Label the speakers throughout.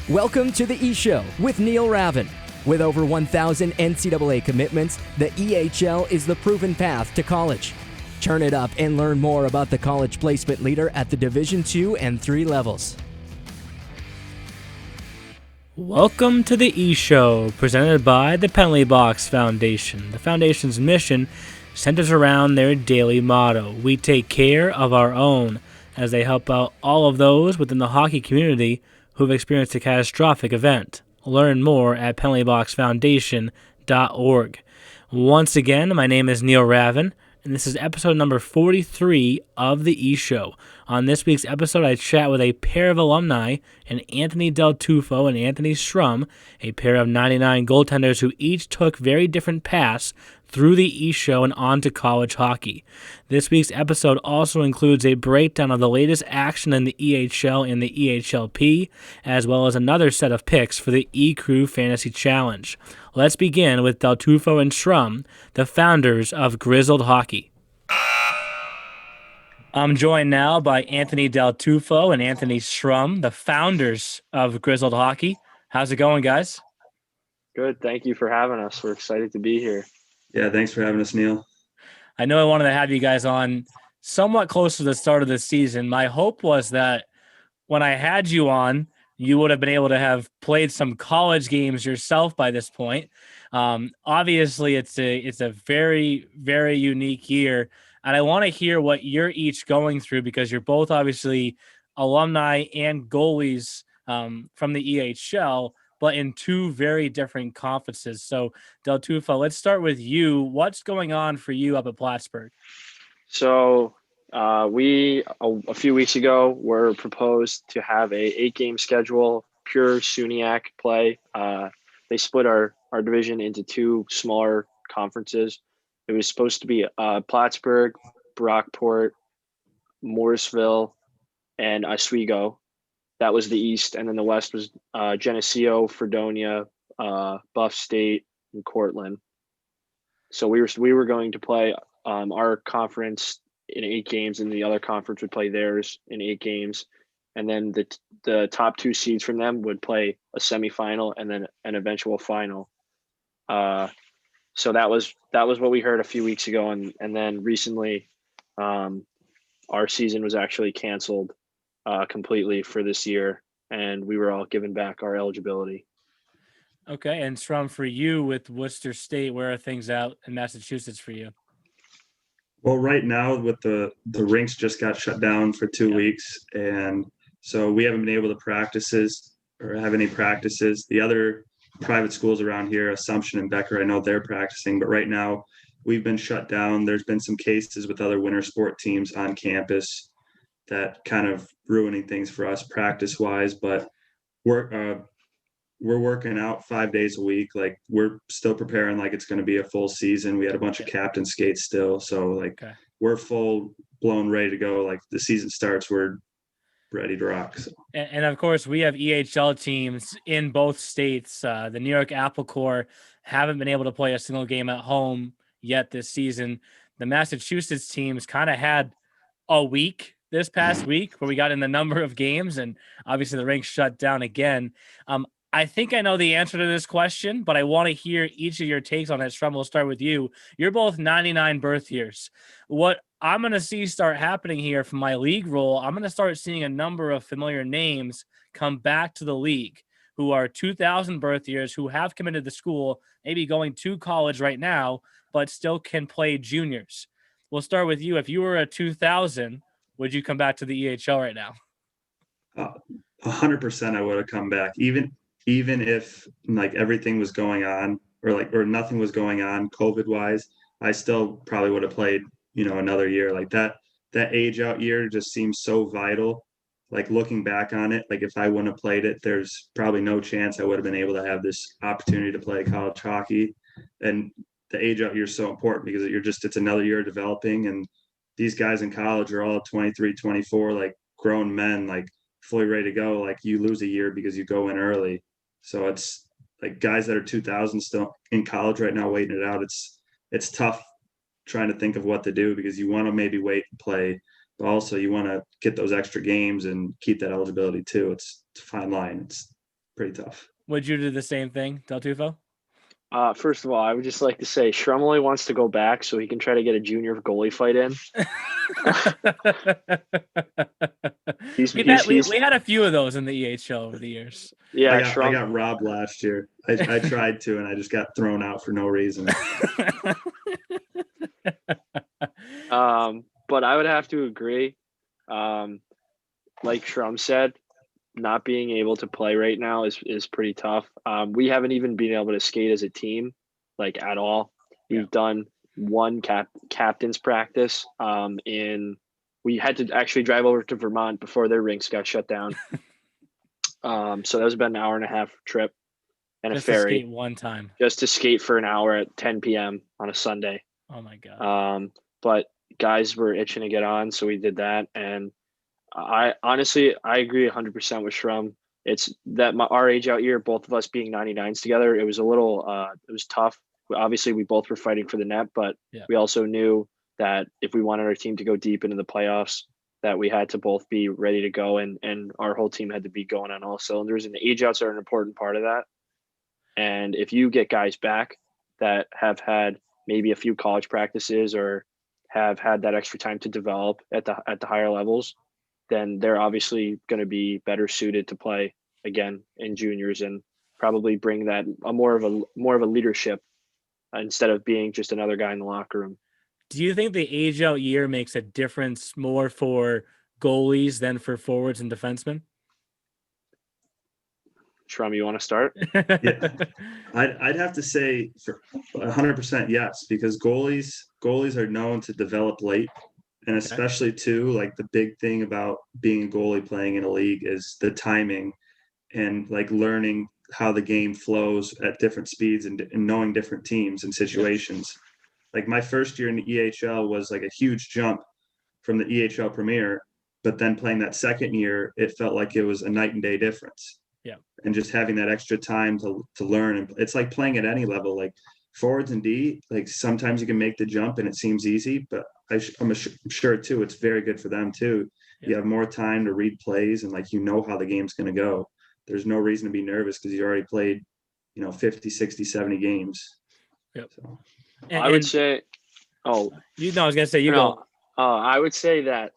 Speaker 1: Welcome to the E-Show with Neil Ravin. With over 1,000 NCAA commitments, the EHL is the proven path to college. Turn it up and learn more about the college placement leader at the Division II and III levels.
Speaker 2: Welcome to the E-Show, presented by the Penalty Box Foundation. The Foundation's mission centers around their daily motto: we take care of our own, as they help out all of those within the hockey community who have experienced a catastrophic event. Learn more at penaltyboxfoundation.org. Once again, my name is Neil Ravin, and this is episode number 43 of the E-Show. On this week's episode, I chat with a pair of alumni, and Anthony Del Tufo and Anthony Shrum, a pair of 99 goaltenders who each took very different paths through the E-Show and on to college hockey. This week's episode also includes a breakdown of the latest action in the EHL and the EHLP, as well as another set of picks for the E-Crew Fantasy Challenge. Let's begin with Del Tufo and Shrum, the founders of Grizzled Hockey. I'm joined now by Anthony Del Tufo and Anthony Shrum, the founders of Grizzled Hockey. How's it going, guys?
Speaker 3: Good. Thank you for having us. We're excited to be here.
Speaker 4: Yeah, thanks for having us, Neil.
Speaker 2: I know I wanted to have you guys on somewhat close to the start of the season. My hope was that when I had you on, you would have been able to have played some college games yourself by this point. Obviously, it's a very, very unique year, and I want to hear what you're each going through because you're both obviously alumni and goalies from the EHL, but in two very different conferences. So, Del Tufo, let's start with you. What's going on for you up at Plattsburgh?
Speaker 3: So we, a few weeks ago, were proposed to have a 8-game schedule, pure SUNYAC play. They split our division into two smaller conferences. It was supposed to be Plattsburgh, Brockport, Morrisville, and Oswego. That was the East, and then the West was Geneseo, Fredonia, Buff State, and Cortland. So we were going to play our conference in 8 games, and the other conference would play theirs in 8 games, and then the top 2 seeds from them would play a semifinal and then an eventual final. So that was what we heard a few weeks ago, and then recently, our season was actually canceled completely for this year, and we were all given back our eligibility.
Speaker 2: Okay, and Shrum, for you with Worcester State, where are things out in Massachusetts for you?
Speaker 4: Well, right now with the rinks just got shut down for 2 weeks, and so we haven't been able to have any practices. The other private schools around here, Assumption and Becker, I know they're practicing, but right now we've been shut down. There's been some cases with other winter sport teams on campus that kind of ruining things for us practice-wise, but we're working out 5 days a week. Like, we're still preparing like it's going to be a full season. We had a bunch of captain skates still, so We're full blown ready to go. Like, the season starts, we're ready to rock. So.
Speaker 2: And of course, we have EHL teams in both states. The New York Apple Corps haven't been able to play a single game at home yet this season. The Massachusetts teams kind of had a week this past week where we got in the number of games, and obviously the rink shut down again. I think I know the answer to this question, but I want to hear each of your takes on it. Shrum, we'll start with you. You're both 99 birth years. What I'm going to see start happening here from my league role, I'm going to start seeing a number of familiar names come back to the league who are 2000 birth years, who have committed to school, maybe going to college right now, but still can play juniors. We'll start with you. If you were a 2000, would you come back to the EHL right now?
Speaker 4: 100% I would have come back. Even if like everything was going on or nothing was going on COVID wise, I still probably would have played, another year. Like that age out year just seems so vital. Like, looking back on it, like if I wouldn't have played it, there's probably no chance I would have been able to have this opportunity to play college hockey. And the age out year is so important because it's another year developing, and these guys in college are all 23, 24, like grown men, like fully ready to go. Like, you lose a year because you go in early. So it's like guys that are 2000 still in college right now waiting it out. It's tough trying to think of what to do because you want to maybe wait and play, but also you want to get those extra games and keep that eligibility too. It's a fine line. pretty tough.
Speaker 2: Would you do the same thing, Del Tufo?
Speaker 3: First of all, I would just like to say Shrum only wants to go back so he can try to get a junior goalie fight in.
Speaker 2: We had a few of those in the EHL over the years.
Speaker 3: Yeah,
Speaker 4: I got robbed last year. I tried to, and I just got thrown out for no reason.
Speaker 3: But I would have to agree. Like Shrum said, not being able to play right now is pretty tough. We haven't even been able to skate as a team, like at all. We've done one captain's practice. We had to actually drive over to Vermont before their rinks got shut down. So that was about an hour and a half trip and
Speaker 2: just
Speaker 3: a ferry.
Speaker 2: To skate one time.
Speaker 3: Just to skate for an hour at 10 p.m. on a Sunday.
Speaker 2: Oh my God.
Speaker 3: But guys were itching to get on, so we did that. And I honestly agree 100% with Shrum. It's that our age out year, both of us being 99s together, it was a little, it was tough. Obviously, we both were fighting for the net, but we also knew that if we wanted our team to go deep into the playoffs, that we had to both be ready to go, and our whole team had to be going on all cylinders. And the age outs are an important part of that. And if you get guys back that have had maybe a few college practices or have had that extra time to develop at the higher levels, then they're obviously going to be better suited to play again in juniors and probably bring that more of a leadership instead of being just another guy in the locker room.
Speaker 2: Do you think the age out year makes a difference more for goalies than for forwards and defensemen?
Speaker 3: Shrum, you want to start?
Speaker 4: Yeah. I'd have to say for 100% yes, because goalies are known to develop late. And especially too, like the big thing about being a goalie playing in a league is the timing and like learning how the game flows at different speeds and knowing different teams and situations. Like my first year in the EHL was like a huge jump from the EHL Premier, but then playing that second year, it felt like it was a night and day difference.
Speaker 2: Yeah.
Speaker 4: And just having that extra time to learn. And it's like playing at any level, like forwards and D, like sometimes you can make the jump and it seems easy, but I'm sure too, it's very good for them too. You have more time to read plays and like, how the game's going to go. There's no reason to be nervous because you already played, 50, 60, 70 games.
Speaker 2: Yep.
Speaker 4: So.
Speaker 3: I would say,
Speaker 2: I was going to say, go.
Speaker 3: I would say that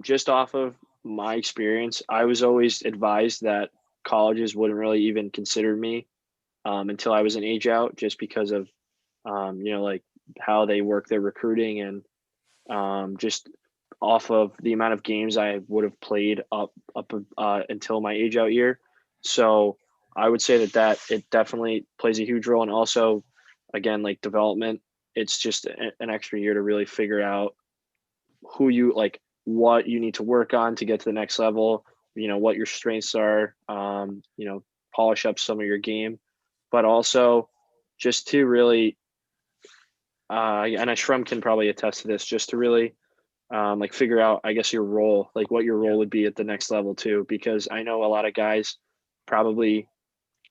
Speaker 3: just off of my experience, I was always advised that colleges wouldn't really even consider me until I was an age out, just because of, like how they work their recruiting and just off of the amount of games I would have played up until my age out year. So I would say that it definitely plays a huge role. And also, again, like development, it's just an extra year to really figure out what you need to work on to get to the next level, what your strengths are, polish up some of your game, but also just to really, and Shrum can probably attest to this, just to really figure out, I guess, your role, like what your role would be at the next level too, because I know a lot of guys probably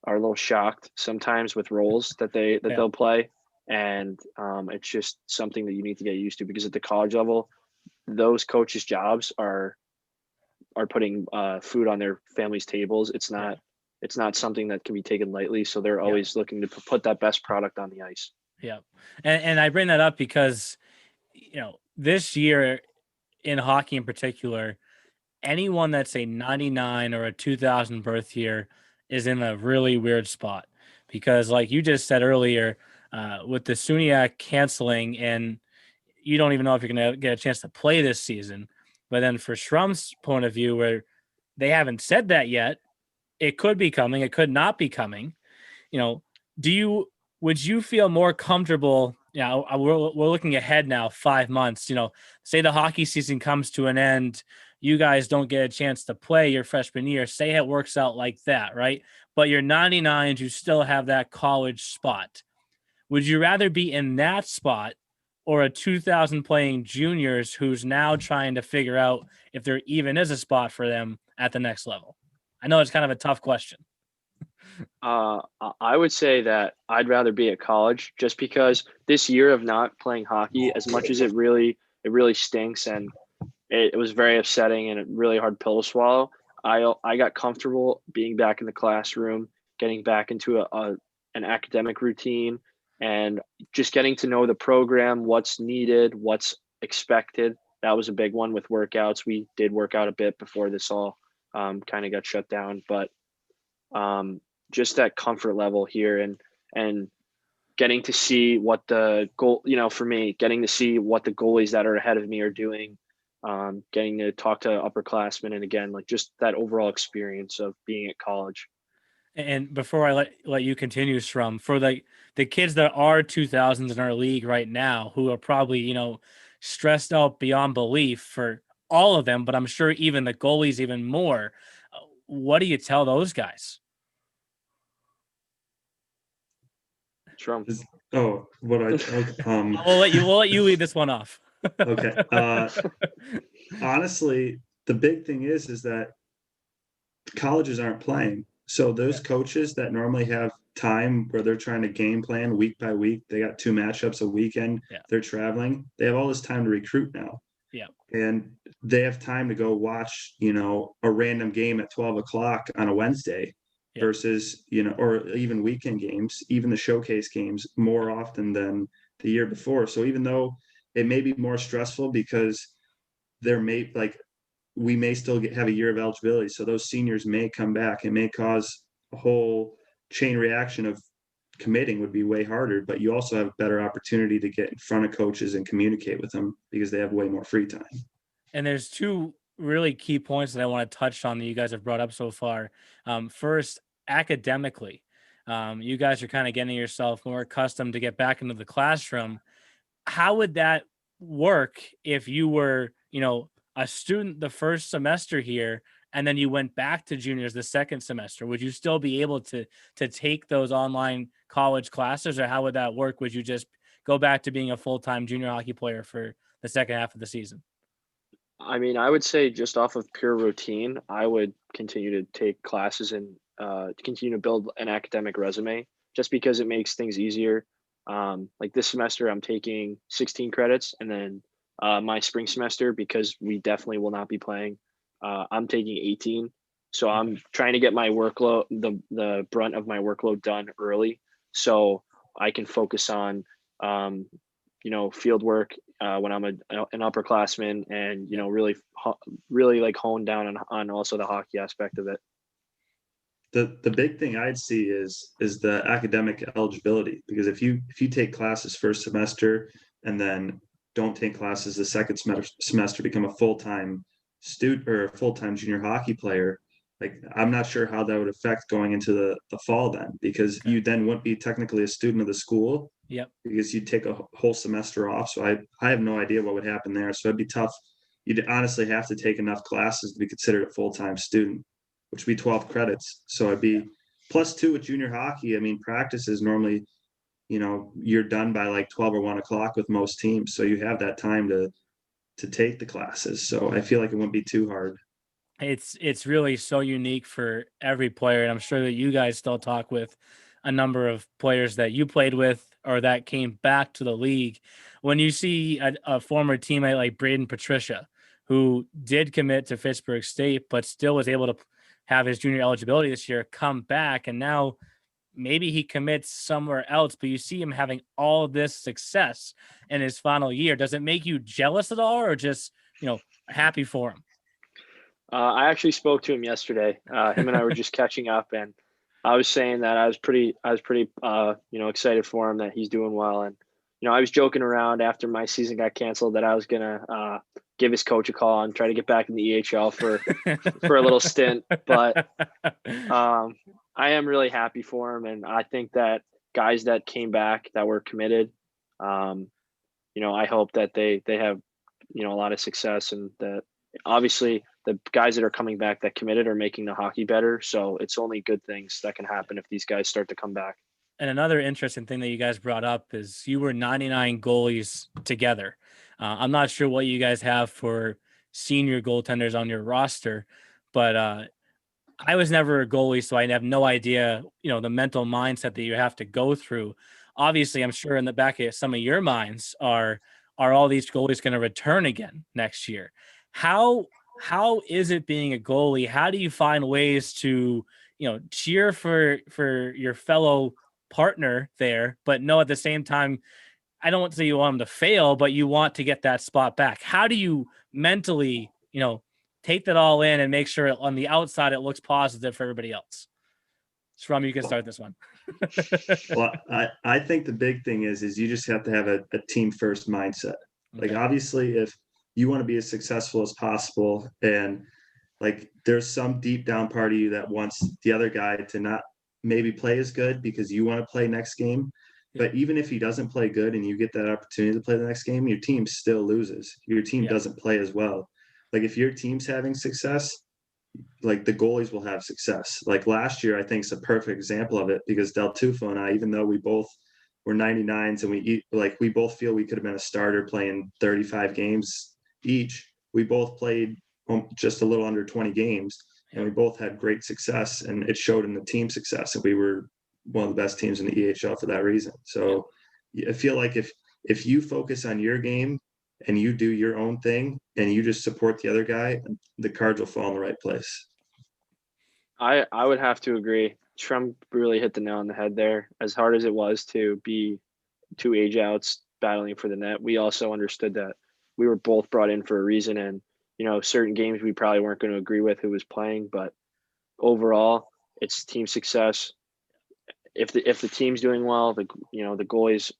Speaker 3: are a little shocked sometimes with roles that they'll play. And it's just something that you need to get used to, because at the college level, those coaches' jobs are putting food on their families' tables. It's not something that can be taken lightly. So they're always looking to put that best product on the ice.
Speaker 2: Yeah. And I bring that up because, this year in hockey in particular, anyone that's a 99 or a 2000 birth year is in a really weird spot, because like you just said earlier, with the Suniac canceling, and you don't even know if you're going to get a chance to play this season. But then for Shrum's point of view, where they haven't said that yet, it could be coming, it could not be coming. Would you feel more comfortable? We're looking ahead now 5 months, say the hockey season comes to an end, you guys don't get a chance to play your freshman year, say it works out like that, right? But you're 99s, you still have that college spot. Would you rather be in that spot or a 2000 playing juniors who's now trying to figure out if there even is a spot for them at the next level? I know it's kind of a tough question.
Speaker 3: I would say that I'd rather be at college, just because this year of not playing hockey, as much as it really stinks and it was very upsetting and a really hard pill to swallow, I got comfortable being back in the classroom, getting back into an academic routine, and just getting to know the program, what's needed, what's expected. That was a big one with workouts. We did work out a bit before this all kind of got shut down, but just that comfort level here, and getting to see what the goal, for me, getting to see what the goalies that are ahead of me are doing, getting to talk to upperclassmen, and again, like just that overall experience of being at college.
Speaker 2: And before I let you continue, Shrum, for the kids that are 2000s in our league right now, who are probably, stressed out beyond belief, for all of them, but I'm sure even the goalies even more, what do you tell those guys?
Speaker 3: Shrum.
Speaker 4: What I
Speaker 2: we'll let you lead this one off.
Speaker 4: Okay. Honestly, the big thing is that colleges aren't playing. So those coaches that normally have time where they're trying to game plan week by week, they got 2 matchups a weekend, they're traveling, they have all this time to recruit now.
Speaker 2: Yeah.
Speaker 4: And they have time to go watch, a random game at 12 o'clock on a Wednesday versus, or even weekend games, even the showcase games more often than the year before. So even though it may be more stressful because we may still have a year of eligibility. So those seniors may come back. It may cause a whole chain reaction of committing would be way harder, but you also have a better opportunity to get in front of coaches and communicate with them because they have way more free time.
Speaker 2: And there's 2 really key points that I want to touch on that you guys have brought up so far. First, academically, you guys are kind of getting yourself more accustomed to get back into the classroom. How would that work if you were, a student the first semester here, and then you went back to juniors the second semester? Would you still be able to take those online college classes, or how would that work? Would you just go back to being a full-time junior hockey player for the second half of the season?
Speaker 3: I mean, I would say just off of pure routine, I would continue to take classes and continue to build an academic resume, just because it makes things easier. Like this semester, I'm taking 16 credits, and then my spring semester, because we definitely will not be playing, I'm taking 18. So I'm trying to get my workload, the brunt of my workload done early, so I can focus on, field work when I'm an upperclassman, and really like hone down on also the hockey aspect of it.
Speaker 4: The big thing I'd see is the academic eligibility, because if you take classes first semester and then don't take classes the second semester, become a full-time student or a full-time junior hockey player, like I'm not sure how that would affect going into the fall then, because you then wouldn't be technically a student of the school.
Speaker 2: Yep.
Speaker 4: Because you'd take a whole semester off. So I have no idea what would happen there. So it'd be tough. You'd honestly have to take enough classes to be considered a full-time student, which would be 12 credits. So it'd be +2 with junior hockey. I mean, practice is normally, you're done by like 12 or 1 o'clock with most teams. So you have that time to take the classes. So I feel like it wouldn't be too hard.
Speaker 2: It's really so unique for every player. And I'm sure that you guys still talk with a number of players that you played with or that came back to the league. When you see a former teammate like Braden Patricia, who did commit to Fitchburg State, but still was able to have his junior eligibility this year, come back, and now maybe he commits somewhere else, but you see him having all this success in his final year. Does it make you jealous at all, or just, happy for him?
Speaker 3: I actually spoke to him yesterday. Him and I were just catching up, and I was saying that I was pretty, excited for him, that he's doing well. And, I was joking around after my season got canceled that I was going to give his coach a call and try to get back in the EHL for a little stint. But I am really happy for him. And I think that guys that came back that were committed, I hope that they have, a lot of success, and that obviously the guys that are coming back that committed are making the hockey better. So it's only good things that can happen if these guys start to come back.
Speaker 2: And another interesting thing that you guys brought up is you were 99 goalies together. I'm not sure what you guys have for senior goaltenders on your roster, but I was never a goalie, so I have no idea, the mental mindset that you have to go through. Obviously, I'm sure in the back of some of your minds are all these goalies going to return again next year? How how is it being a goalie? How do you find ways to, cheer for your fellow partner there, but no, at the same time, I don't want to say you want them to fail, but you want to get that spot back. How do you mentally, take that all in and make sure on the outside it looks positive for everybody else? Shrum, you can start this one.
Speaker 4: Well, I think the big thing is you just have to have a team first mindset. Like,
Speaker 2: Okay.
Speaker 4: obviously, if you want to be as successful as possible, and like there's some deep down part of you that wants the other guy to not maybe play as good because you want to play next game. But even if he doesn't play good and you get that opportunity to play the next game, your team still loses. Your team doesn't play as well. Like, if your team's having success, like the goalies will have success. Like last year, I think is a perfect example of it, because Del Tufo and I, even though we both were 99s and we both feel we could have been a starter playing 35 games each, we both played just a little under 20 games, and we both had great success, and it showed in the team success, and we were one of the best teams in the EHL for that reason. So I feel like if you focus on your game and you do your own thing and you just support the other guy, the cards will fall in the right place.
Speaker 3: I would have to agree. Shrum really hit the nail on the head there. As hard as it was to be two age outs battling for the net, we also understood that we were both brought in for a reason, and certain games we probably weren't going to agree with who was playing, but overall it's team success. If the team's doing well, the goalies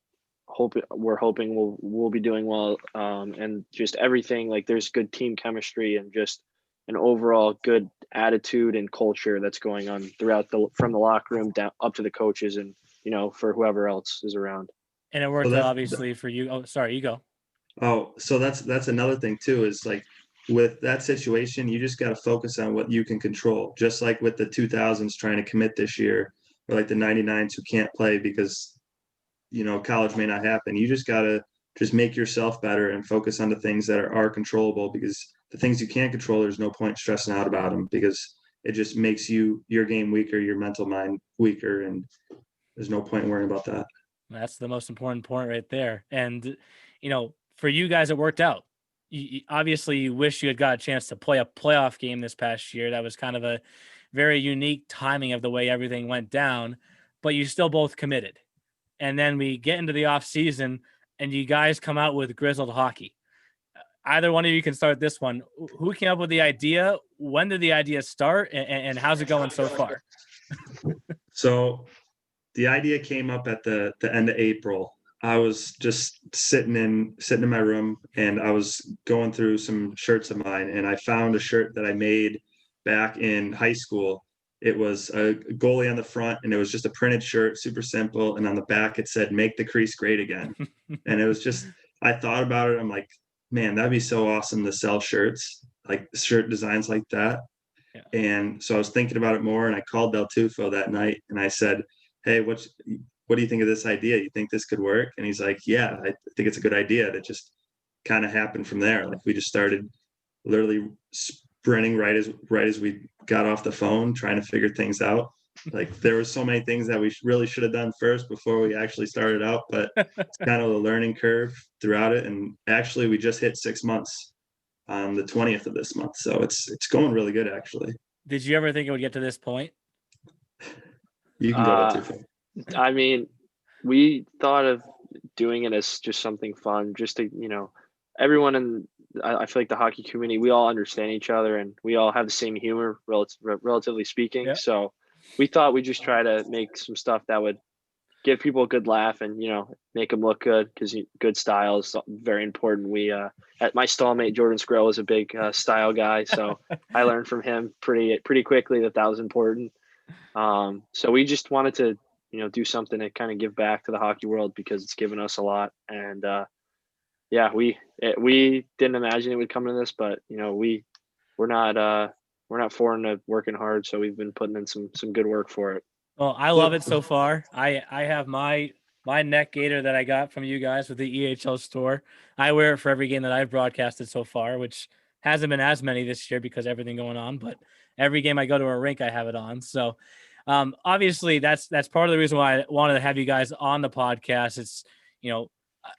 Speaker 3: we're hoping we'll be doing well, and just everything, like there's good team chemistry and just an overall good attitude and culture that's going on throughout from the locker room down up to the coaches and for whoever else is around.
Speaker 2: And it worked out obviously for you. Oh, sorry, you go.
Speaker 4: Oh, so that's another thing too, is like with that situation, you just got to focus on what you can control. Just like with the 2000s trying to commit this year, or like the 99s who can't play because college may not happen. You just got to just make yourself better and focus on the things that are controllable, because the things you can't control, there's no point stressing out about them, because it just makes your game weaker, your mental mind weaker, and there's no point in worrying about that.
Speaker 2: That's the most important point right there. And, for you guys, it worked out. Obviously, you wish you had got a chance to play a playoff game this past year. That was kind of a very unique timing of the way everything went down, but you still both committed. And then we get into the off season and you guys come out with Grizzled Hockey. Either one of you can start this one. Who came up with the idea? When did the idea start? And how's it going so far?
Speaker 4: So the idea came up at the end of April. I was just sitting in my room, and I was going through some shirts of mine, and I found a shirt that I made back in high school. It was a goalie on the front, and it was just a printed shirt, super simple. And on the back, it said, "Make the crease great again." And it was just, I thought about it. I'm like, man, that'd be so awesome to sell shirts, like shirt designs like that. Yeah. And so I was thinking about it more, and I called Del Tufo that night, and I said, "Hey, what do you think of this idea? You think this could work?" And he's like, "Yeah, I think it's a good idea." That just kind of happened from there. Like, we just started literally sprinting right as we got off the phone, trying to figure things out. Like, there were so many things that we really should have done first before we actually started out, but it's kind of a learning curve throughout it. And actually, we just hit 6 months on the 20th of this month, so it's going really good, actually.
Speaker 2: Did you ever think it would get to this point?
Speaker 4: You can go to Tufo.
Speaker 3: I mean, we thought of doing it as just something fun, just to, everyone I feel like the hockey community, we all understand each other and we all have the same humor, relatively speaking. Yeah. So we thought we'd just try to make some stuff that would give people a good laugh and, make them look good, because good style is very important. We, at my stallmate, Jordan Squirrel, was a big style guy. So I learned from him pretty quickly that was important. So we just wanted to, do something to kind of give back to the hockey world, because it's given us a lot. And we didn't imagine it would come to this, but we're not foreign to working hard. So we've been putting in some good work for it.
Speaker 2: Well, I love it so far. I have my neck gaiter that I got from you guys with the EHL store. I wear it for every game that I've broadcasted so far, which hasn't been as many this year because of everything going on, but every game I go to a rink, I have it on. So obviously that's part of the reason why I wanted to have you guys on the podcast. It's,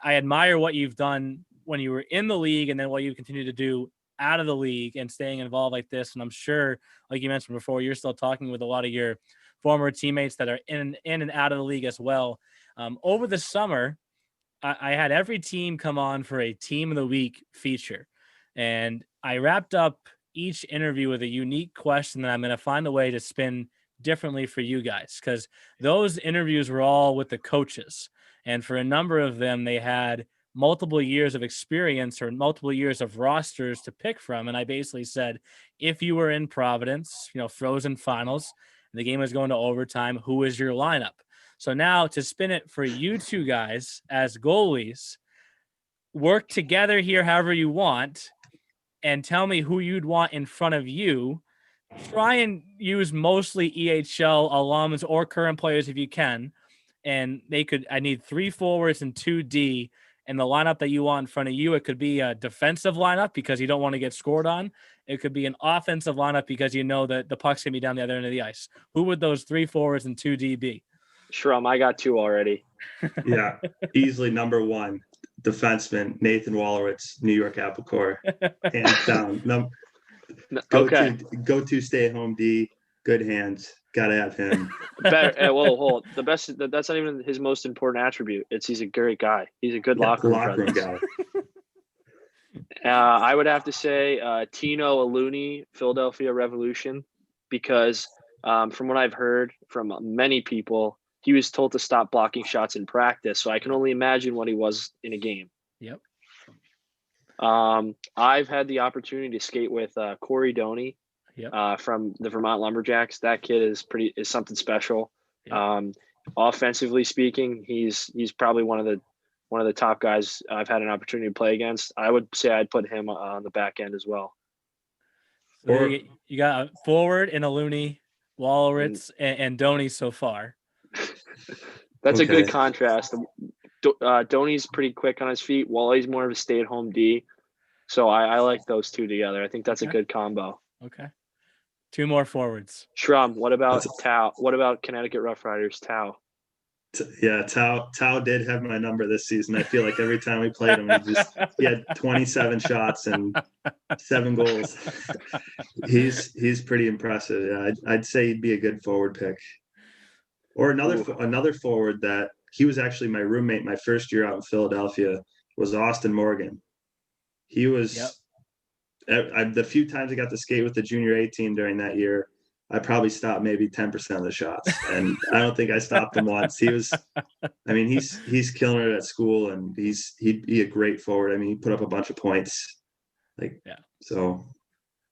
Speaker 2: I admire what you've done when you were in the league and then what you continue to do out of the league and staying involved like this, and I'm sure, like you mentioned before, you're still talking with a lot of your former teammates that are in and out of the league as well. Over the summer, I had every team come on for a team of the week feature, and I wrapped up each interview with a unique question that I'm going to find a way to spin differently for you guys, because those interviews were all with the coaches, and for a number of them, they had multiple years of experience or multiple years of rosters to pick from. And I basically said, if you were in Providence, Frozen Finals, and the game was going to overtime, who is your lineup? So now to spin it for you two guys as goalies, work together here however you want and tell me who you'd want in front of you. Try and use mostly EHL alums or current players if you can. And I need 3 forwards and 2 D. And the lineup that you want in front of you, it could be a defensive lineup because you don't want to get scored on. It could be an offensive lineup because you know that the puck's going to be down the other end of the ice. Who would those 3 forwards and 2 D be?
Speaker 3: Shrum, I got 2 already.
Speaker 4: Yeah, easily number 1 defenseman Nathan Wallerwitz, New York Apple Corps, hands down. Go to stay at home D, good hands. Gotta have him.
Speaker 3: Better. Hold. The best. That's not even his most important attribute. He's a great guy. He's a good locker room
Speaker 4: guy.
Speaker 3: I would have to say Tino Alumni, Philadelphia Revolution, because from what I've heard from many people, he was told to stop blocking shots in practice. So I can only imagine what he was in a game.
Speaker 2: Yep.
Speaker 3: I've had the opportunity to skate with Corey Doney.
Speaker 2: Yep.
Speaker 3: From the Vermont Lumberjacks. That kid is something special.
Speaker 2: Yep.
Speaker 3: Offensively speaking, he's probably one of the top guys I've had an opportunity to play against. I would say I'd put him on the back end as well.
Speaker 2: So you got a forward in Alumni, Wallerwitz, and Doney so far.
Speaker 3: That's a good contrast. Doney's pretty quick on his feet. Wally's more of a stay-at-home D. So I like those 2 together. I think that's a good combo.
Speaker 2: Okay. 2 more forwards.
Speaker 3: Shrum, what about Tao? What about Connecticut Rough Riders, Tao?
Speaker 4: Yeah, Tao did have my number this season. I feel like every time we played him, he had 27 shots and 7 goals. He's pretty impressive. Yeah, I'd say he'd be a good forward pick. Or another forward that he was actually my roommate my first year out in Philadelphia was Austin Morgan. He was the few times I got to skate with the junior A team during that year, I probably stopped maybe 10% of the shots, and I don't think I stopped him once. He's killing it at school, and he'd be a great forward. I mean, he put up a bunch of points. So.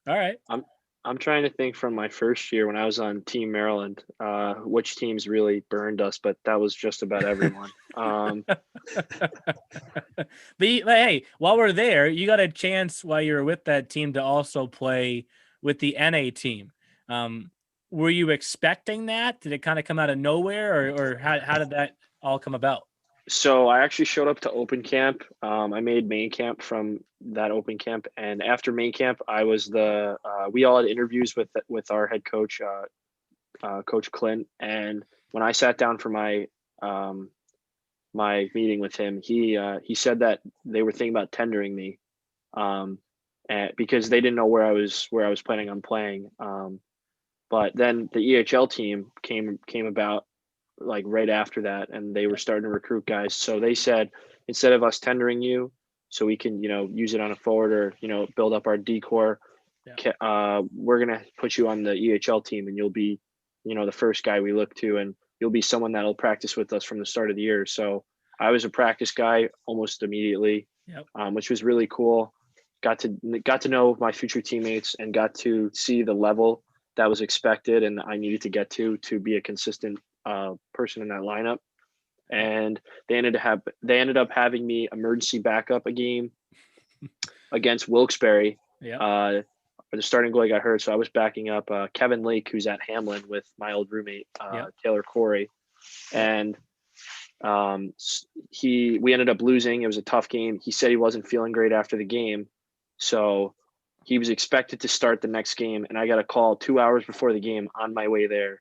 Speaker 2: All right.
Speaker 3: I'm trying to think from my first year when I was on Team Maryland, which teams really burned us, but that was just about everyone.
Speaker 2: But hey, while we're there, you got a chance while you were with that team to also play with the NA team. Were you expecting that? Did it kind of come out of nowhere, or how did that all come about?
Speaker 3: So I actually showed up to open camp. I made main camp from that open camp, and after main camp, I was we all had interviews with our head coach, Coach Clint. And when I sat down for my meeting with him, he said that they were thinking about tendering me, because they didn't know where I was planning on playing. But then the EHL team came about like right after that, and they were starting to recruit guys. So they said, instead of us tendering you so we can, use it on a forward or, build up our D-core, we're going to put you on the EHL team, and you'll be, the first guy we look to, and you'll be someone that'll practice with us from the start of the year. So I was a practice guy almost immediately, which was really cool. Got to know my future teammates and got to see the level that was expected and I needed to get to be a consistent person in that lineup. And they ended up having me emergency backup a game against Wilkes-Barre. The starting goalie got hurt, so I was backing up Kevin Lake, who's at Hamlin with my old roommate Taylor Corey, and we ended up losing. It was a tough game. He said he wasn't feeling great after the game, so he was expected to start the next game, and I got a call 2 hours before the game on my way there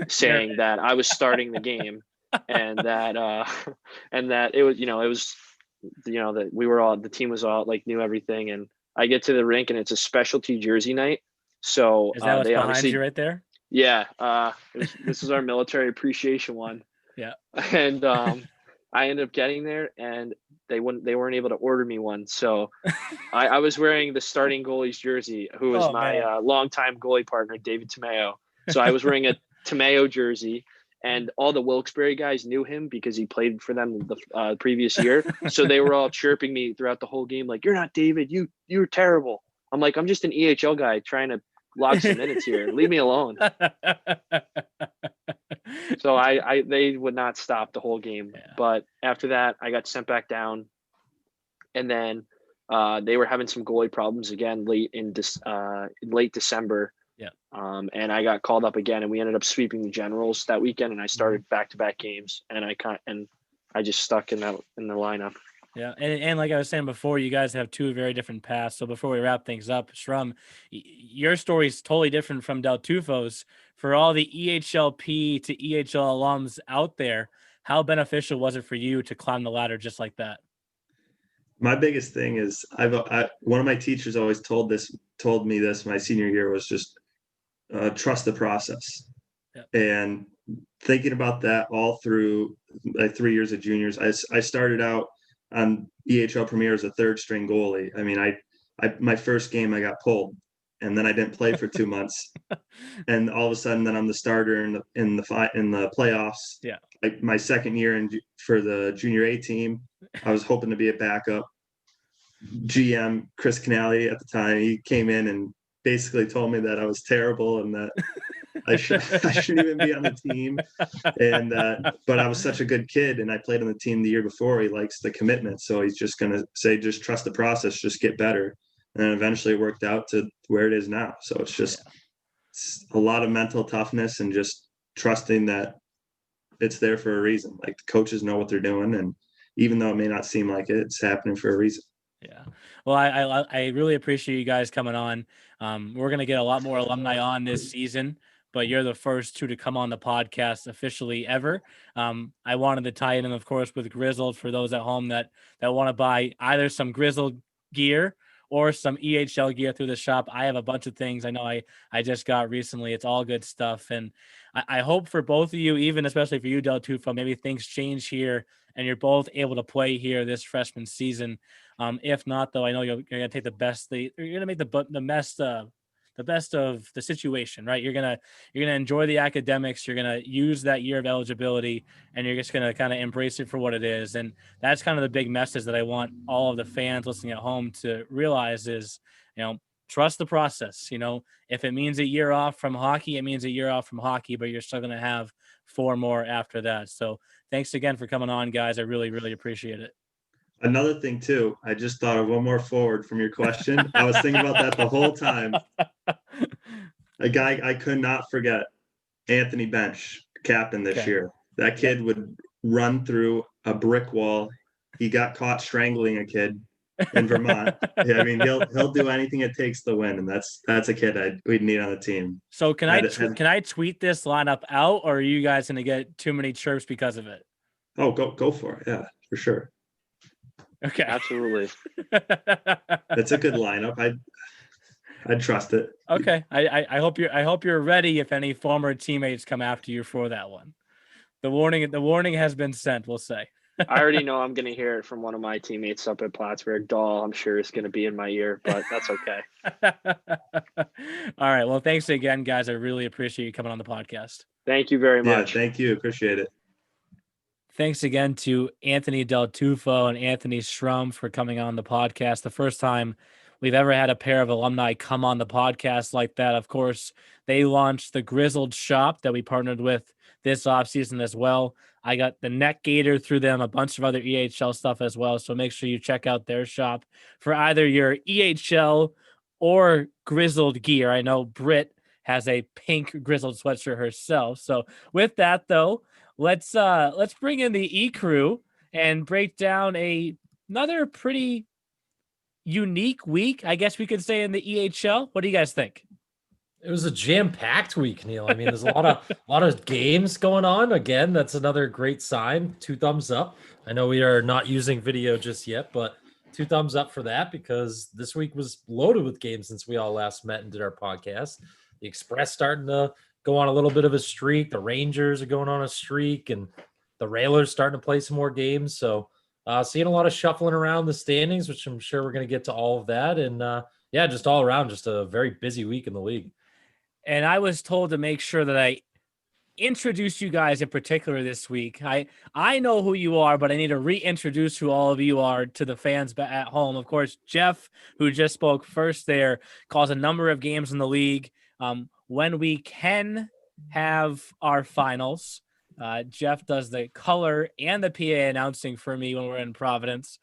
Speaker 3: saying that I was starting the game, and that it was that we were all, the team was all like, knew everything, and I get to the rink and it's a specialty jersey night. So
Speaker 2: Is that what's
Speaker 3: they
Speaker 2: behind
Speaker 3: obviously,
Speaker 2: you right there?
Speaker 3: yeah, this is our military appreciation one.
Speaker 2: Yeah.
Speaker 3: And I ended up getting there, and they weren't able to order me one. So I was wearing the starting goalie's jersey, who was
Speaker 2: Oh, man.
Speaker 3: my longtime goalie partner, David Tomeo. So I was wearing a Tomeo jersey, and all the Wilkes-Barre guys knew him because he played for them the previous year. So they were all chirping me throughout the whole game, like, "You're not David. You're terrible." I'm like, "I'm just an EHL guy trying to log some minutes here. Leave me alone." So they would not stop the whole game.
Speaker 2: Yeah.
Speaker 3: But after that, I got sent back down, and then they were having some goalie problems again late December.
Speaker 2: Yeah.
Speaker 3: And I got called up again, and we ended up sweeping the Generals that weekend, and I started back-to-back games, and I just stuck in the lineup.
Speaker 2: Yeah, and like I was saying before, you guys have two very different paths. So before we wrap things up, Shrum, your story is totally different from Del Tufo's. For all the EHLP to EHL alums out there, how beneficial was it for you to climb the ladder just like that?
Speaker 4: My biggest thing is one of my teachers always told me this my senior year was just trust the process.
Speaker 2: Yep.
Speaker 4: And thinking about that all through like 3 years of juniors, I started out on EHL Premier as a third string goalie. I mean, I my first game I got pulled, and then I didn't play for 2 months, and all of a sudden then I'm the starter in the playoffs.
Speaker 2: Yeah.
Speaker 4: Like my second year for the junior A team, I was hoping to be a backup. GM Chris Canale at the time, he came in and basically told me that I was terrible and that I shouldn't even be on the team. And but I was such a good kid, and I played on the team the year before. He likes the commitment, so he's just gonna say, just trust the process, just get better. And then eventually it worked out to where it is now. So it's just it's a lot of mental toughness and just trusting that it's there for a reason. Like the coaches know what they're doing, and even though it may not seem like it, it's happening for a reason.
Speaker 2: Yeah. Well, I really appreciate you guys coming on. We're going to get a lot more alumni on this season, but you're the first two to come on the podcast officially ever. I wanted to tie it in, of course, with Grizzled for those at home that want to buy either some Grizzled gear or some EHL gear through the shop. I have a bunch of things I know I just got recently. It's all good stuff. And I hope for both of you, even especially for you, Del Tufo, maybe things change here and you're both able to play here this freshman season. If not, though, I know you're going to take the best. You're going to make the best of the situation, right? You're gonna enjoy the academics. You're gonna use that year of eligibility, and you're just gonna kind of embrace it for what it is. And that's kind of the big message that I want all of the fans listening at home to realize is, trust the process. If it means a year off from hockey, it means a year off from hockey, but you're still gonna have 4 more after that. So thanks again for coming on, guys. I really, really appreciate it.
Speaker 4: Another thing too, I just thought of one more forward from your question. I was thinking about that the whole time. A guy I could not forget, Anthony Bench, captain this year. That kid would run through a brick wall. He got caught strangling a kid in Vermont. Yeah, I mean, he'll do anything it takes to win, and that's a kid we'd need on the team.
Speaker 2: So can I tweet this lineup out, or are you guys going to get too many chirps because of it?
Speaker 4: Oh, go for it. Yeah, for sure.
Speaker 2: Okay.
Speaker 3: Absolutely.
Speaker 4: That's a good lineup. I'd trust it.
Speaker 2: Okay. I hope you're ready if any former teammates come after you for that one. The warning has been sent, we'll say.
Speaker 3: I already know I'm going to hear it from one of my teammates up at Plattsburgh. Dahl, I'm sure, is going to be in my ear, but that's okay.
Speaker 2: All right. Well, thanks again, guys. I really appreciate you coming on the podcast.
Speaker 3: Thank you very much.
Speaker 4: Yeah, thank you. Appreciate it.
Speaker 2: Thanks again to Anthony Del Tufo and Anthony Shrum for coming on the podcast. The first time we've ever had a pair of alumni come on the podcast like that. Of course, they launched the Grizzled shop that we partnered with this offseason as well. I got the neck gaiter through them, a bunch of other EHL stuff as well. So make sure you check out their shop for either your EHL or Grizzled gear. I know Britt has a pink Grizzled sweatshirt herself. So with that, though, let's bring in the E crew and break down another pretty unique week, I guess we could say, in the EHL. What do you guys think?
Speaker 5: It was a jam-packed week, Neil. I mean, there's a lot of games going on. Again, that's another great sign. 2 thumbs up. I know we are not using video just yet, but 2 thumbs up for that, because this week was loaded with games since we all last met and did our podcast. The Express starting to go on a little bit of a streak. The Rangers are going on a streak, and the Railers starting to play some more games. So seeing a lot of shuffling around the standings, which I'm sure we're going to get to all of that. And yeah, just all around, just a very busy week in the league.
Speaker 2: And I was told to make sure that I introduce you guys in particular this week. I know who you are, but I need to reintroduce who all of you are to the fans at home. Of course, Jeff, who just spoke first there, calls a number of games in the league. When we can have our finals, Jeff does the color and the PA announcing for me when we're in Providence.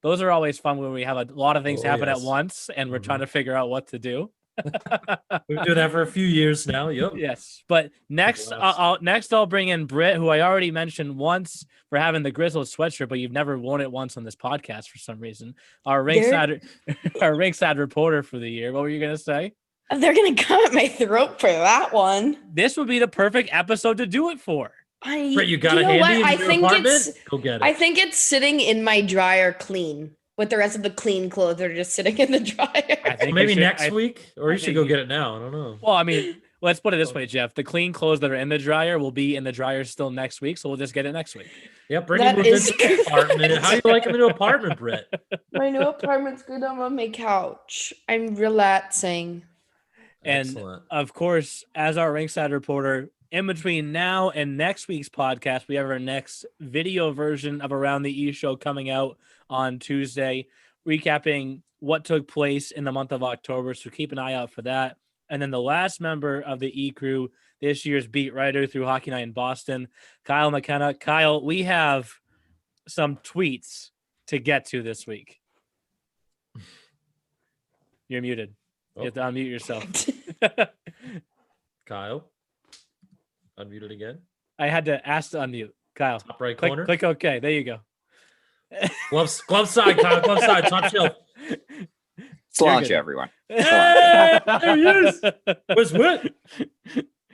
Speaker 2: Those are always fun when we have a lot of things happen at once and we're trying to figure out what to do.
Speaker 5: We've been doing that for a few years now. Yep.
Speaker 2: Yes. But next I'll bring in Britt, who I already mentioned once for having the Grizzled sweatshirt, but you've never worn it once on this podcast for some reason. Our ringside reporter for the year. What were you going to say?
Speaker 6: They're going to come at my throat for that one.
Speaker 2: This would be the perfect episode to do it for.
Speaker 5: Britt, you got a handy in your apartment? Go get it.
Speaker 6: I think it's sitting in my dryer clean. With the rest of the clean clothes, they're just sitting in the dryer.
Speaker 5: I think maybe next week, or you should go get it now. I don't know.
Speaker 2: Well, I mean, let's put it this way, Jeff. The clean clothes that are in the dryer will be in the dryer still next week, so we'll just get it next week.
Speaker 5: Yeah, Brittany moved into the apartment. How do you like a new apartment, Britt?
Speaker 6: My new apartment's good. I'm on my couch. I'm relaxing.
Speaker 2: And of course, as our ringside reporter, in between now and next week's podcast, we have our next video version of Around the E Show coming out on Tuesday, recapping what took place in the month of October. So keep an eye out for that. And then the last member of the E crew, this year's beat writer through Hockey Night in Boston, Kyle McKenna. Kyle, we have some tweets to get to this week. You're muted. You have to unmute yourself.
Speaker 5: Kyle, unmuted again.
Speaker 2: I had to ask to unmute. Kyle,
Speaker 5: top right corner.
Speaker 2: Click OK. There you go.
Speaker 5: Glove side, Kyle. Glove side. Top shelf.
Speaker 7: Cilantro, everyone.
Speaker 5: Hey, there he is. Where's Whit?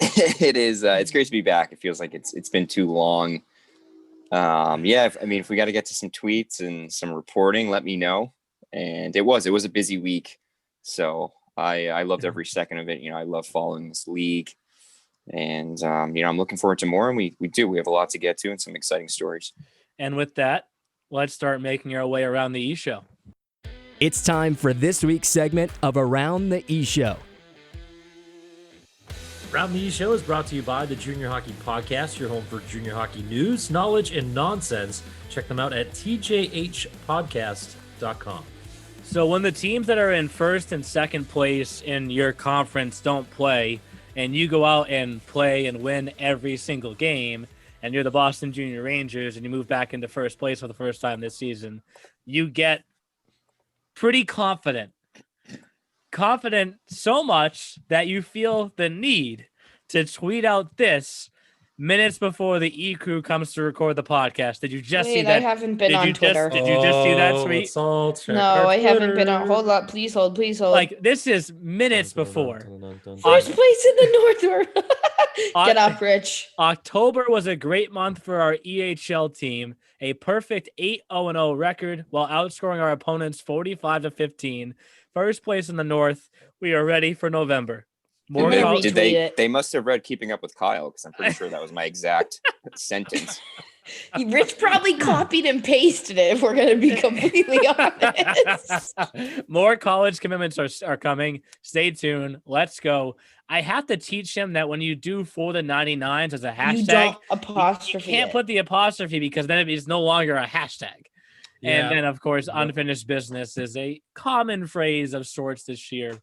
Speaker 7: It is. It's great to be back. It feels like it's been too long. If we got to get to some tweets and some reporting, let me know. And it was a busy week, so I loved every second of it. You know, I love following this league, and I'm looking forward to more. And we have a lot to get to and some exciting stories.
Speaker 2: And with that, let's start making our way around the E Show.
Speaker 1: It's time for this week's segment of Around the E Show.
Speaker 5: Around the E Show is brought to you by the Junior Hockey Podcast, your home for junior hockey news, knowledge, and nonsense. Check them out at tjhpodcast.com.
Speaker 2: So when the teams that are in first and second place in your conference don't play, and you go out and play and win every single game, and you're the Boston Junior Rangers, and you move back into first place for the first time this season, you get pretty confident. Confident so much that you feel the need to tweet out this minutes before the E crew comes to record the podcast. Did you just see that?
Speaker 6: I haven't been on Twitter.
Speaker 2: Did you just see that tweet?
Speaker 6: No, I haven't been on. Hold up. Please hold.
Speaker 2: Like, this is minutes before.
Speaker 6: First place in the North. Get up, Rich.
Speaker 2: October was a great month for our EHL team. A perfect 8-0-0 record while outscoring our opponents 45-15. First place in the North. We are ready for November.
Speaker 7: They must have read Keeping Up with Kyle, because I'm pretty sure that was my exact sentence.
Speaker 6: Rich probably copied and pasted it, if we're going to be completely honest.
Speaker 2: More college commitments are coming. Stay tuned. Let's go. I have to teach him that when you do for the 99s as a hashtag, you can't put the apostrophe, because then it is no longer a hashtag. Yeah. And then, of course, unfinished business is a common phrase of sorts this year.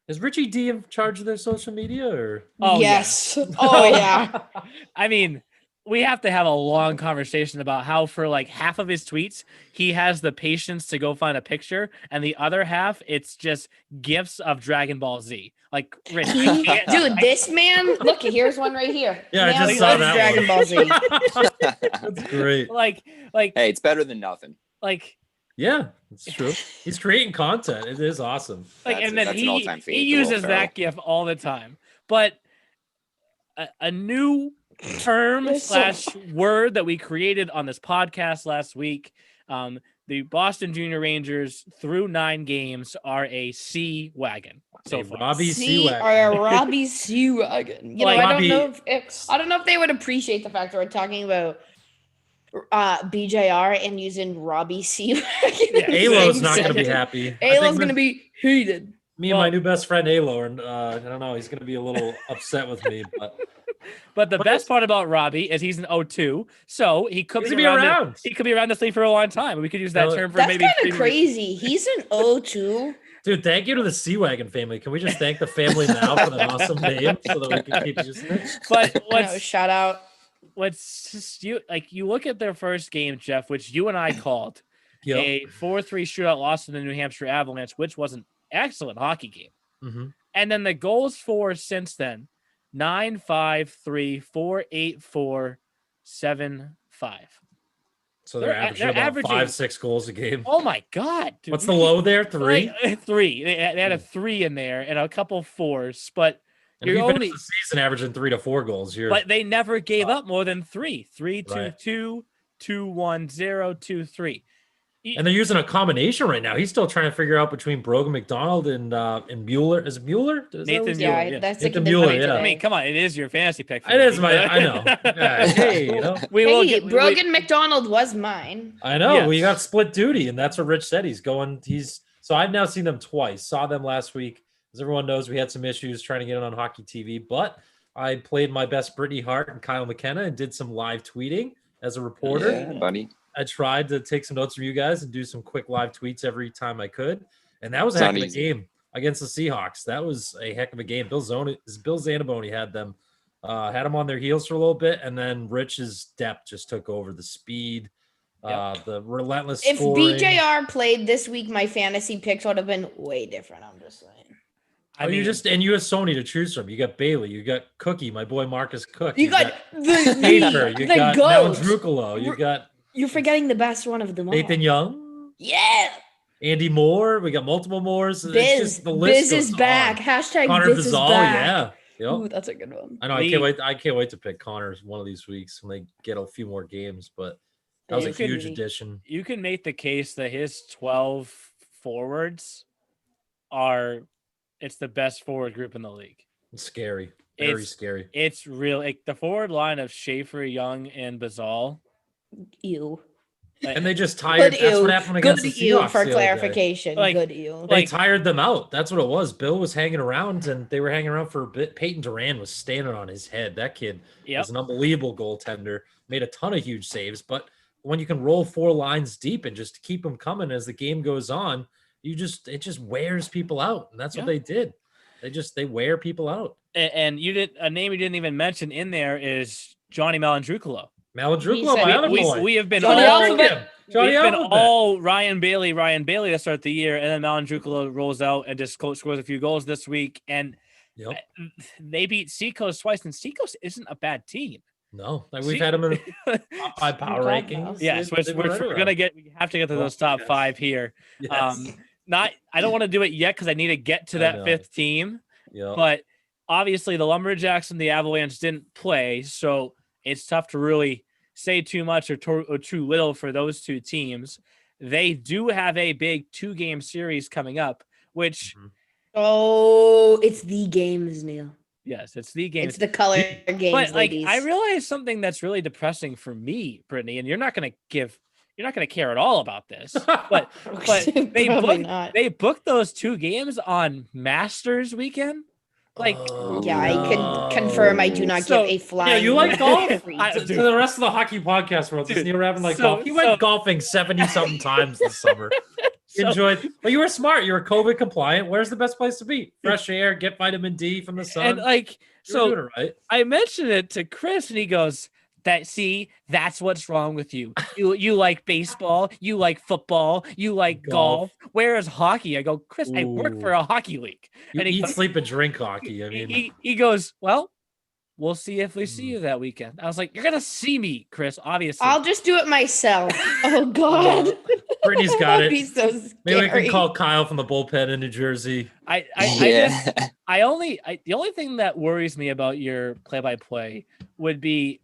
Speaker 5: Is Richie D in charge of their social media? Or?
Speaker 6: Oh, yes. Yeah. Oh, yeah.
Speaker 2: I mean, we have to have a long conversation about how for like half of his tweets, he has the patience to go find a picture, and the other half, it's just gifs of Dragon Ball Z. Like, Rich,
Speaker 6: dude, this man, look, here's one right here.
Speaker 5: Yeah, I just saw that
Speaker 6: Dragon Ball Z.
Speaker 5: That's great.
Speaker 2: Like,
Speaker 7: hey, it's better than nothing.
Speaker 2: Like,
Speaker 5: yeah, it's true. He's creating content. It is awesome.
Speaker 2: Like, and then he uses that gif all the time. But a new term / word that we created on this podcast last week, the Boston Junior Rangers through 9 games are a C wagon so far.
Speaker 5: Robbie
Speaker 6: C
Speaker 5: Seawagon.
Speaker 6: or a Robbie Seawagon. You know,
Speaker 2: Like,
Speaker 6: I
Speaker 5: Robbie-
Speaker 6: don't know if I don't know if they would appreciate the fact that we're talking about BJR and using Robbie Seawagon.
Speaker 2: Yeah,
Speaker 5: Alo's not going to be happy. I
Speaker 6: Alo's
Speaker 5: think
Speaker 6: going to be heated.
Speaker 5: me and my new best friend Alo, and I don't know, he's going to be a little upset with me,
Speaker 2: But the best part about Robbie is he's an 0-2, so he could
Speaker 5: He's
Speaker 2: be
Speaker 5: gonna be
Speaker 2: around.
Speaker 5: around.
Speaker 2: He could be around this league for a long time. We could use that
Speaker 5: No,
Speaker 2: term for
Speaker 6: That's
Speaker 2: maybe
Speaker 6: kind
Speaker 2: 3
Speaker 6: of
Speaker 2: years.
Speaker 6: crazy. He's an 0-2.
Speaker 5: dude, thank you to the Seawagon family. Can we just thank the family now for that awesome name so that we can keep using it?
Speaker 2: But
Speaker 6: I know, shout out.
Speaker 2: what's just you look at their first game, Jeff, which you and I called
Speaker 5: Yep.
Speaker 2: a 4-3 shootout loss to the New Hampshire Avalanche, which was an excellent hockey game.
Speaker 5: Mm-hmm.
Speaker 2: And then the goals for since then 9-5-3, 4-8-4, 7-5.
Speaker 5: So they're averaging
Speaker 2: they're
Speaker 5: about
Speaker 2: averaging-
Speaker 5: 5-6 goals a game.
Speaker 2: Oh my God. Dude.
Speaker 5: What's the low there? 3?
Speaker 2: Like, 3. They had a 3 in there and a couple 4s, but
Speaker 5: And
Speaker 2: you're
Speaker 5: if you finish
Speaker 2: only
Speaker 5: the season averaging 3 to 4 goals.
Speaker 2: but they never gave up more than 3. 3-2-2,
Speaker 5: Right.
Speaker 2: 2-1-0, 2-3.
Speaker 5: And they're using a combination right now. He's still trying to figure out between Brogan McDonald and Mueller. Is it Mueller? Is that
Speaker 2: Nathan
Speaker 5: what-
Speaker 2: Mueller,
Speaker 6: Yeah,
Speaker 2: yeah.
Speaker 6: that's
Speaker 5: Nathan
Speaker 6: like
Speaker 5: Mueller, yeah.
Speaker 2: I mean, come on, it is your fantasy pick.
Speaker 5: It is my. I know. Yeah, hey, you know.
Speaker 2: We will
Speaker 6: Hey,
Speaker 2: get
Speaker 6: Brogan McDonald was mine.
Speaker 5: I know.
Speaker 2: Yes.
Speaker 5: We got split duty, and that's what Rich said. So I've now seen them twice. Saw them last week. As everyone knows, we had some issues trying to get it on Hockey TV, but I played my best Brittany Hart and Kyle McKenna and did some live tweeting as a reporter.
Speaker 7: Yeah, buddy.
Speaker 5: I tried to take some notes from you guys and do some quick live tweets every time I could. And that was a
Speaker 7: It's
Speaker 5: heck
Speaker 7: not
Speaker 5: of a
Speaker 7: easy.
Speaker 5: game against the Seahawks. That was a heck of a game. Bill Zanaboni had them on their heels for a little bit, and then Rich's depth just took over the speed, the relentless
Speaker 6: If
Speaker 5: scoring.
Speaker 6: BJR played this week, my fantasy picks would have been way different. I'm just saying.
Speaker 2: I mean,
Speaker 5: you have Sony to choose from. You got Bailey, you got Cookie, my boy Marcus Cook.
Speaker 6: You got
Speaker 5: Paper, you
Speaker 6: the
Speaker 5: got
Speaker 6: goat.
Speaker 5: Malindrukalo, you got
Speaker 6: You're forgetting the best one of them all.
Speaker 5: Nathan Young,
Speaker 6: Yeah.
Speaker 5: Andy Moore. We got multiple Moores. It's
Speaker 6: Biz.
Speaker 5: just the list
Speaker 6: Biz is
Speaker 5: goes
Speaker 6: back.
Speaker 5: on.
Speaker 6: Hashtag
Speaker 5: Connor
Speaker 6: Biz is
Speaker 5: Bizal,
Speaker 6: back.
Speaker 5: yeah.
Speaker 6: Ooh,
Speaker 5: Yep.
Speaker 6: that's a good one.
Speaker 5: I know. I can't wait to pick Connor one of these weeks when they get a few more games. But that was a
Speaker 6: Big.
Speaker 5: huge addition.
Speaker 2: you can make the case that his 12 forwards it's the best forward group in the league.
Speaker 5: It's scary. Very
Speaker 2: It's-
Speaker 5: scary.
Speaker 2: It's real. Like the forward line of Schaefer, Young, and Bazal.
Speaker 6: Ew.
Speaker 5: And they just tired.
Speaker 6: Good
Speaker 5: That's
Speaker 6: ew.
Speaker 5: what happened against
Speaker 6: Good
Speaker 5: the
Speaker 6: ew
Speaker 5: Seahawks
Speaker 6: for
Speaker 5: the other day.
Speaker 6: clarification.
Speaker 2: Like-
Speaker 6: Good ew.
Speaker 5: They
Speaker 2: Like-
Speaker 5: tired them out. That's what it was. Bill was hanging around, and they were hanging around for a bit. Peyton Duran was standing on his head. That kid
Speaker 2: Yep.
Speaker 5: was an unbelievable goaltender. Made a ton of huge saves. But when you can roll 4 lines deep and just keep them coming as the game goes on, it just wears people out, and that's what they did. They wear people out.
Speaker 2: And a name you didn't even mention in there is Johnny Malindrukalo.
Speaker 5: Malindrukalo,
Speaker 6: said
Speaker 5: my
Speaker 6: he-
Speaker 5: other boy.
Speaker 2: We have been
Speaker 6: Johnny
Speaker 2: all
Speaker 6: Alphabet.
Speaker 5: Johnny
Speaker 2: we've been
Speaker 5: Alphabet.
Speaker 2: all Ryan Bailey to start the year, and then Malindrukalo rolls out and just scores a few goals this week. And
Speaker 5: Yep.
Speaker 2: they beat Seacoast twice, and Seacoast isn't a bad team.
Speaker 5: No, like we've had him in top 5 power
Speaker 6: Clubhouse.
Speaker 5: rankings.
Speaker 2: Yes,
Speaker 5: They- they were right around.
Speaker 2: we have to get to those top 5 here.
Speaker 5: Yes.
Speaker 2: I don't want to do it yet because I need to get to
Speaker 5: I
Speaker 2: that
Speaker 5: know.
Speaker 2: 5th team.
Speaker 5: Yep.
Speaker 2: But obviously the Lumberjacks and the Avalanche didn't play, so it's tough to really say too much or too little for those two teams. They do have a big 2-game series coming up, which
Speaker 6: Oh, it's the games, Neil.
Speaker 2: yes, it's the game.
Speaker 6: It's the color games,
Speaker 2: But like
Speaker 6: ladies.
Speaker 2: I realize something that's really depressing for me, Brittany, and you're not going to care at all about this. But they
Speaker 6: Probably
Speaker 2: booked,
Speaker 6: not.
Speaker 2: they booked those 2 games on Masters weekend. Like
Speaker 6: Yeah, I can confirm I do not
Speaker 2: So,
Speaker 6: give a flying.
Speaker 5: Yeah, you like golf?
Speaker 2: I-
Speaker 5: To the rest of the hockey podcast world, does
Speaker 2: Dude,
Speaker 5: Neil Raven like
Speaker 2: so-
Speaker 5: golf? He
Speaker 2: so-
Speaker 5: went golfing 70-something times this summer.
Speaker 2: So-
Speaker 5: Enjoyed, but you were smart. You were COVID compliant. Where's the best place to be? Fresh air, get vitamin D from the sun.
Speaker 2: and like
Speaker 5: You were doing
Speaker 2: so
Speaker 5: it right.
Speaker 2: I mentioned it to Chris and he goes, that's what's wrong with you. You like baseball, you like football, you like golf. Where is hockey? I go, Chris, I work for
Speaker 5: Ooh.
Speaker 2: a hockey league.
Speaker 5: You
Speaker 2: And he
Speaker 5: eat,
Speaker 2: goes-
Speaker 5: sleep, and drink hockey. I mean,
Speaker 2: he goes, well, we'll see if we see you that weekend. I was like, you're gonna see me, Chris, obviously.
Speaker 6: I'll just do it myself. Oh God.
Speaker 5: Brittany's got
Speaker 6: That'd
Speaker 5: it.
Speaker 6: be so scary.
Speaker 5: Maybe we can call Kyle from the bullpen in New Jersey.
Speaker 7: Yeah.
Speaker 2: The only thing that worries me about your play-by-play would be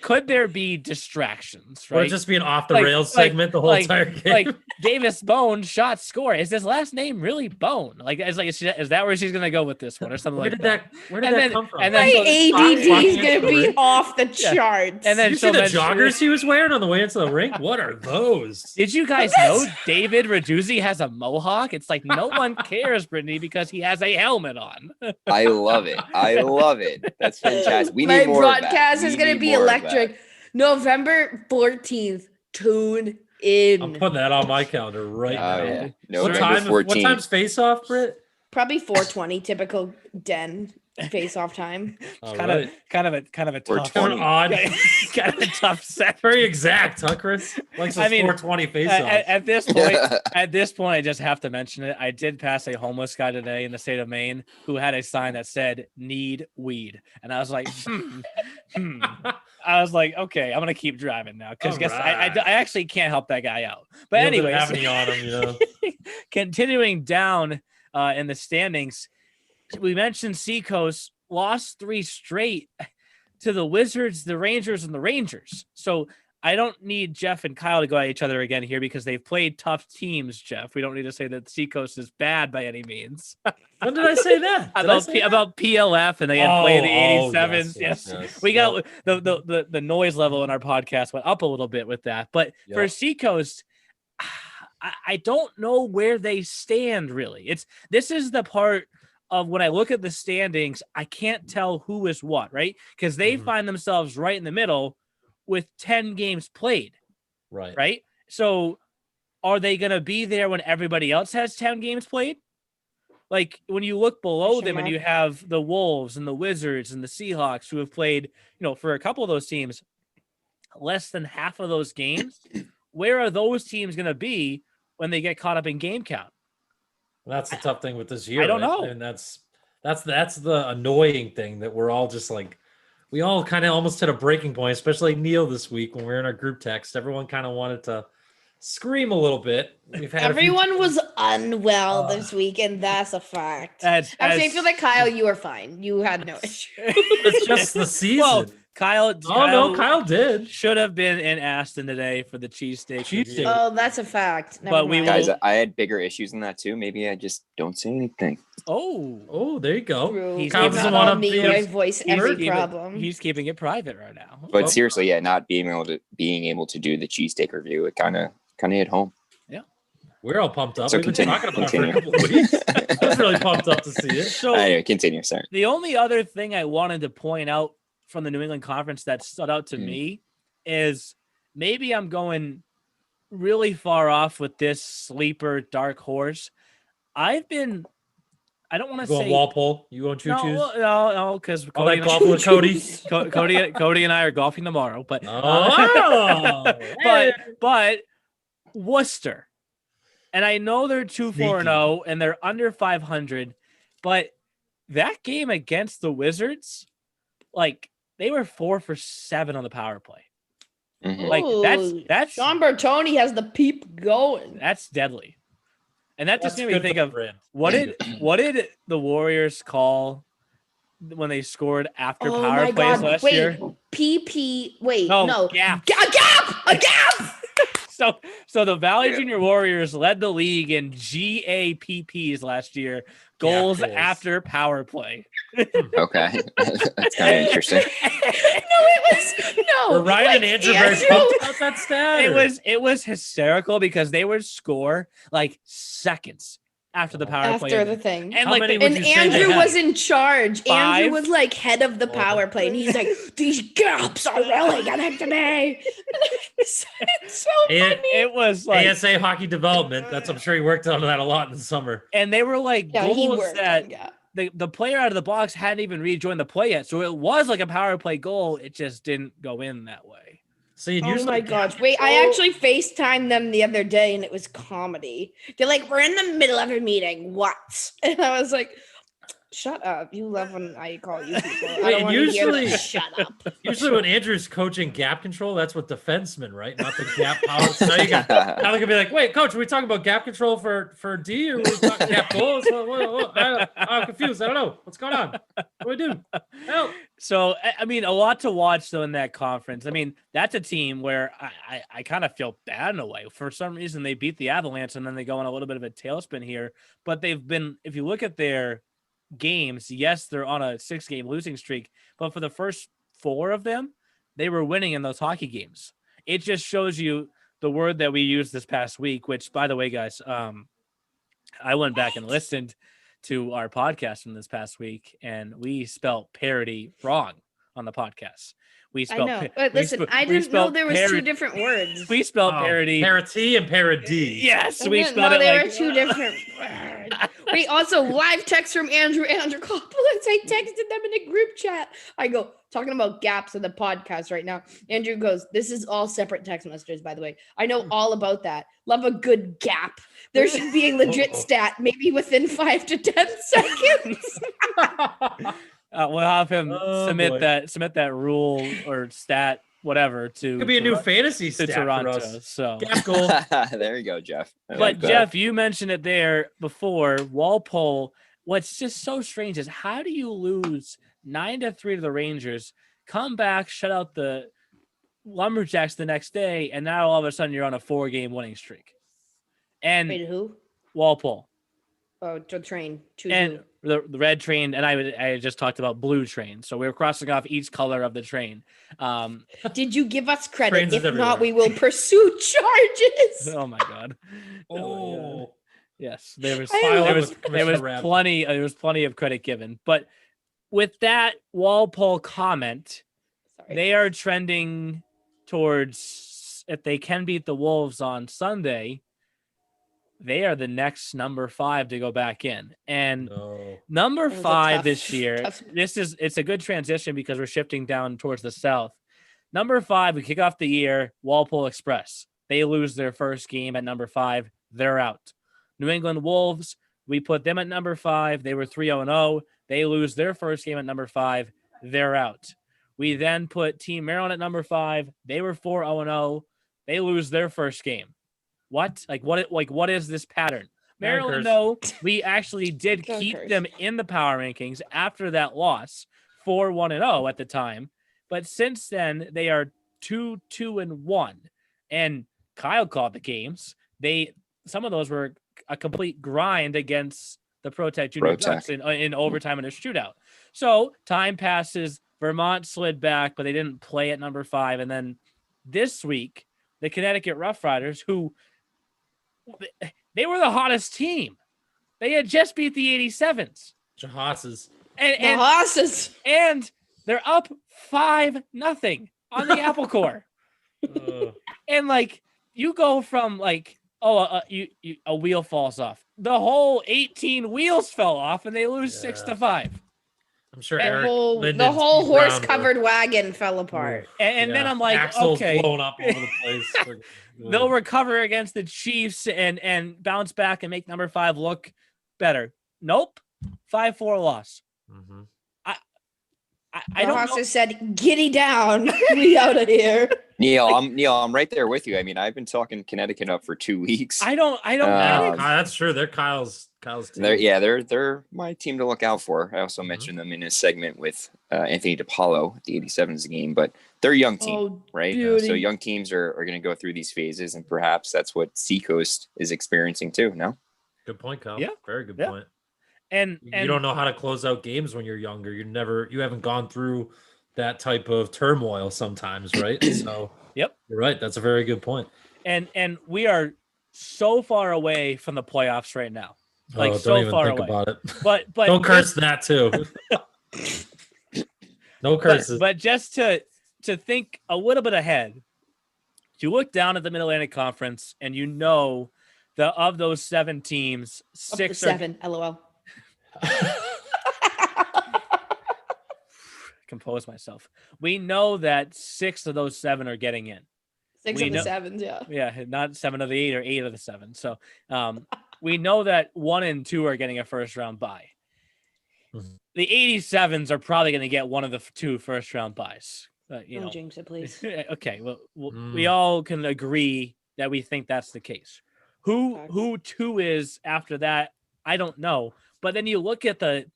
Speaker 2: could there be distractions,
Speaker 5: Or
Speaker 2: right?
Speaker 5: just be an off the rails segment the whole entire game.
Speaker 2: Like Davis Bone shot score. Is his last name really Bone? Like, is that where she's gonna go with this one or something
Speaker 5: Where
Speaker 2: like
Speaker 5: did that? Where did that come from?
Speaker 2: And
Speaker 6: My
Speaker 2: then
Speaker 6: ADD is gonna be off the charts.
Speaker 2: And then
Speaker 5: Did you see the joggers he was wearing on the way into the rink? What are those?
Speaker 2: Did you guys know David Raduzzi has a mohawk? It's like no one cares, Brittany, because he has a helmet on.
Speaker 7: I love it. I love it. That's fantastic. We
Speaker 6: My
Speaker 7: need more of that.
Speaker 6: broadcast is
Speaker 7: We
Speaker 6: gonna
Speaker 7: need
Speaker 6: be
Speaker 7: more of that.
Speaker 6: electric. November 14th. Tune in.
Speaker 5: I'm putting that on my calendar right now.
Speaker 7: Oh yeah.
Speaker 5: What
Speaker 7: November 14th.
Speaker 5: time's face off, Britt?
Speaker 6: Probably 4:20, typical Den face-off time.
Speaker 2: Kind of a
Speaker 7: Or
Speaker 2: tough,
Speaker 7: 20.
Speaker 5: Odd.
Speaker 2: kind of a tough set.
Speaker 5: Very exact, huh, Chris? Like 420 face off.
Speaker 2: At this point, I just have to mention it. I did pass a homeless guy today in the state of Maine who had a sign that said "Need weed," and I was like, I was like, okay, I'm gonna keep driving now because I actually can't help that guy out. But anyway,
Speaker 5: have any on him,
Speaker 2: continuing down in the standings, we mentioned Seacoast lost 3 straight to the Wizards, the Rangers, and the Rangers. So I don't need Jeff and Kyle to go at each other again here because they've played tough teams, Jeff. We don't need to say that Seacoast is bad by any means.
Speaker 5: When did I say that?
Speaker 2: About PLF, and they had played the 87s.
Speaker 5: Yes.
Speaker 2: We got the noise level in our podcast went up a little bit with that. But for Seacoast, I don't know where they stand really. This is the part of when I look at the standings, I can't tell who is what, right? Because they find themselves right in the middle with 10 games played. Right. So are they going to be there when everybody else has 10 games played? Like when you look below them and you have the Wolves and the Wizards and the Seahawks who have played, for a couple of those teams, less than half of those games, where are those teams going to be when they get caught up in game count?
Speaker 5: That's the tough thing with this year.
Speaker 2: I don't know.
Speaker 5: And that's the annoying thing that we're all just like, we all kind of almost hit a breaking point, especially Neil this week when we were in our group text. Everyone kind of wanted to scream a little bit.
Speaker 6: Everyone was unwell this week, and that's a fact. I feel like Kyle, you were fine. You had no issue.
Speaker 5: It's just the season.
Speaker 2: Well, Kyle
Speaker 5: did.
Speaker 2: Should have been in Aston today for the cheesesteak.
Speaker 6: Oh, that's a fact.
Speaker 7: Guys, I had bigger issues than that too. Maybe I just don't say anything.
Speaker 2: Oh,
Speaker 5: there you go.
Speaker 6: Kyle doesn't want to be my voice every problem.
Speaker 2: He's keeping it private right now.
Speaker 7: But seriously, not being able to do the cheesesteak review, it kind of hit home.
Speaker 2: Yeah,
Speaker 5: we're all pumped up.
Speaker 7: So
Speaker 5: We've been talking about it for a couple of weeks. I was really pumped up to see it.
Speaker 2: So
Speaker 7: anyway, continue, sir.
Speaker 2: The only other thing I wanted to point out from the New England Conference that stood out to me is maybe I'm going really far off with this sleeper dark horse. I don't want to say
Speaker 5: Walpole. You going choo-choos?
Speaker 2: No, because
Speaker 5: Cody
Speaker 2: and I are golfing tomorrow. But but Worcester, and I know they're 2-4-0 and they're under 500, but that game against the Wizards, like they were 4 for 7 on the power play. Like that's
Speaker 6: Sean Bertoni has the peep going.
Speaker 2: That's deadly. And that just made me think of what did the Warriors call when they scored after power plays last year?
Speaker 6: PP.
Speaker 2: Gap.
Speaker 6: A gap.
Speaker 2: So the Valley Junior Warriors led the league in GAPPs last year, goals after power play.
Speaker 7: Okay, that's kind of interesting.
Speaker 5: Were Ryan and Andrew very pumped about that stat?
Speaker 2: It was hysterical because they would score like seconds after the power play.
Speaker 6: After the thing.
Speaker 2: And
Speaker 6: Andrew was in charge.
Speaker 2: 5?
Speaker 6: Andrew was like head of the power play. And he's like, these gaps are really getting to me. It's so funny.
Speaker 2: It was like
Speaker 5: ASA hockey development. I'm sure he worked on that a lot in the summer.
Speaker 2: And they were like goals that the player out of the box hadn't even rejoined the play yet. So it was like a power play goal. It just didn't go in that way.
Speaker 5: See,
Speaker 6: oh my gosh. Wait, I actually FaceTimed them the other day and it was comedy. They're like, we're in the middle of a meeting. What? And I was like, Shut up. You love when I call you people. I
Speaker 5: Wait,
Speaker 6: don't want to hear
Speaker 5: usually-
Speaker 6: that. Shut up.
Speaker 5: Usually when Andrew's coaching gap control, that's with defensemen, right? Not the gap power. So now they can be like, wait, coach, are we talking about gap control for D or are we talking gap goals? I'm confused. I don't know. What's going on? What do we do? Help.
Speaker 2: So, I mean, a lot to watch, though, in that conference. I mean, that's a team where I kind of feel bad in a way. For some reason, they beat the Avalanche, and then they go on a little bit of a tailspin here. But they've been, if you look at their games, yes, they're on a 6-game losing streak, but for the first 4 of them, they were winning in those hockey games. It just shows you the word that we used this past week, which, by the way, guys, I went back and listened to our podcast from this past week, and we spelled parody wrong on the podcast. We
Speaker 6: I
Speaker 2: spelled
Speaker 6: know. But listen, I didn't know there was 2 different words.
Speaker 2: We spelled parody.
Speaker 5: Parity and parody.
Speaker 2: Yes,
Speaker 6: I
Speaker 2: we
Speaker 6: didn't
Speaker 2: spelled
Speaker 6: know
Speaker 2: it
Speaker 6: there
Speaker 2: like
Speaker 6: were 2 different words. Wait, also live text from Andrew Koppelitz. I texted them in a group chat. I go, talking about gaps in the podcast right now. Andrew goes, this is all separate text messages, by the way. I know all about that. Love a good gap. There should be a legit stat, maybe within 5 to 10 seconds.
Speaker 2: We'll have him submit that rule or stat, whatever, to
Speaker 5: Could be a new fantasy
Speaker 2: to
Speaker 5: stat
Speaker 2: Toronto.
Speaker 5: for us.
Speaker 2: So
Speaker 5: Gap goal.
Speaker 7: There you go, Jeff.
Speaker 2: But Jeff, you mentioned it there before. Walpole. What's just so strange is how do you lose 9-3 to the Rangers, come back, shut out the Lumberjacks the next day, and now all of a sudden you're on a 4-game winning streak. And
Speaker 6: Wait, who?
Speaker 2: Walpole.
Speaker 6: Oh, to train.
Speaker 2: And the red train, and I just talked about blue train. So we were crossing off each color of the train.
Speaker 6: Did you give us credit?
Speaker 5: Trains is
Speaker 6: If
Speaker 5: everywhere.
Speaker 6: not, we will pursue charges.
Speaker 2: Oh my God.
Speaker 5: Oh.
Speaker 2: Yes, there was
Speaker 5: Commissioner
Speaker 2: plenty of credit given. But with that Walpole comment,
Speaker 6: Sorry.
Speaker 2: they are trending towards, if they can beat the Wolves on Sunday, they are the next number 5 to go back in. And number
Speaker 6: That was a
Speaker 2: 5
Speaker 6: tough-
Speaker 2: this year,
Speaker 6: tough-
Speaker 2: it's a good transition because we're shifting down towards the south. Number 5, we kick off the year, Walpole Express. They lose their first game at number 5. They're out. New England Wolves, we put them at number 5. They were 3-0. They lose their first game at number 5. They're out. We then put Team Maryland at number 5. They were 4-0. They lose their first game. What is this pattern? Maryland, though, we actually did keep them in the power rankings after that loss, 4-1-0 at the time. But since then, they are 2-2-1. And Kyle called the games. Some of those were a complete grind against the ProTech Junior Ducks in overtime in a shootout. So time passes. Vermont slid back, but they didn't play at number 5. And then this week, the Connecticut Rough Riders, who they were the hottest team. They had just beat the 87s.
Speaker 5: Hosses.
Speaker 2: And
Speaker 6: Hosses.
Speaker 2: And they're up 5-0 on the Apple Core. And you go from a wheel falls off. The whole 18 wheels fell off and they lose 6-5.
Speaker 5: I'm sure
Speaker 6: the whole horse-covered wagon fell apart.
Speaker 2: And then I'm like,
Speaker 5: Axles
Speaker 2: okay,
Speaker 5: blown up all over the place.
Speaker 2: they'll recover against the Chiefs and bounce back and make number 5 look better. Nope, 5-4 loss.
Speaker 5: Mm-hmm.
Speaker 2: I don't know.
Speaker 6: Said, "Giddy down, we out of here."
Speaker 7: Neil, I'm right there with you. I mean, I've been talking Connecticut up for 2 weeks.
Speaker 2: I don't.
Speaker 5: That's true. They're Kyle's team.
Speaker 7: They're my team to look out for. I also mentioned them in a segment with Anthony DiPaolo at the 87s game, but they're a young team, right? So young teams are going to go through these phases, and perhaps that's what Seacoast is experiencing too. No,
Speaker 5: good point, Kyle.
Speaker 2: Yeah,
Speaker 5: very good point.
Speaker 2: And
Speaker 5: you don't know how to close out games when you're younger. You haven't gone through that type of turmoil sometimes, right? So
Speaker 2: yep,
Speaker 5: you're right. That's a very good point.
Speaker 2: And we are so far away from the playoffs right now.
Speaker 5: Don't
Speaker 2: so
Speaker 5: even
Speaker 2: far
Speaker 5: think
Speaker 2: away.
Speaker 5: about it.
Speaker 2: But
Speaker 5: don't curse that too. No curses.
Speaker 2: But just to think a little bit ahead, you look down at the Mid-Atlantic Conference and you know that of those 7 teams, 6 are
Speaker 6: 7. LOL.
Speaker 2: Compose myself. We know that 6 of those 7 are getting in.
Speaker 6: 6 of the 7s, yeah.
Speaker 2: Yeah, not 7 of the 8 or 8 of the 7. So we know that 1 and 2 are getting a first round bye. the 87s are probably going to get one of the 2 first-round buys.
Speaker 6: Don't jinx it, please.
Speaker 2: Okay, well, we all can agree that we think that's the case. Who 2 is after that, I don't know. But then you look at the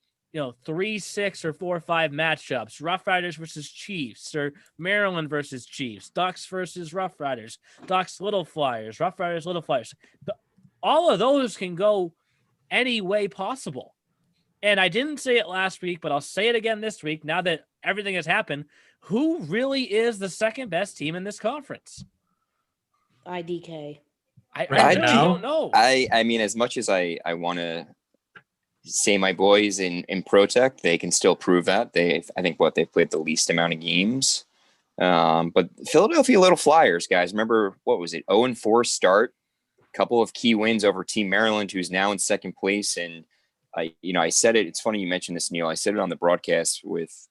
Speaker 2: 3, 6, or 4, 5 matchups: Rough Riders versus Chiefs, or Maryland versus Chiefs, Ducks versus Rough Riders, Ducks Little Flyers, Rough Riders Little Flyers. All of those can go any way possible. And I didn't say it last week, but I'll say it again this week. Now that everything has happened, who really is the second best team in this conference?
Speaker 6: IDK.
Speaker 2: I really don't know.
Speaker 7: I mean, as much as I want to say my boys in Protect, they can still prove that. I think they've played the least amount of games. But Philadelphia Little Flyers, guys, remember, what was it? 0-4 start, a couple of key wins over Team Maryland, who's now in second place. And I said it. It's funny you mentioned this, Neil. I said it on the broadcast with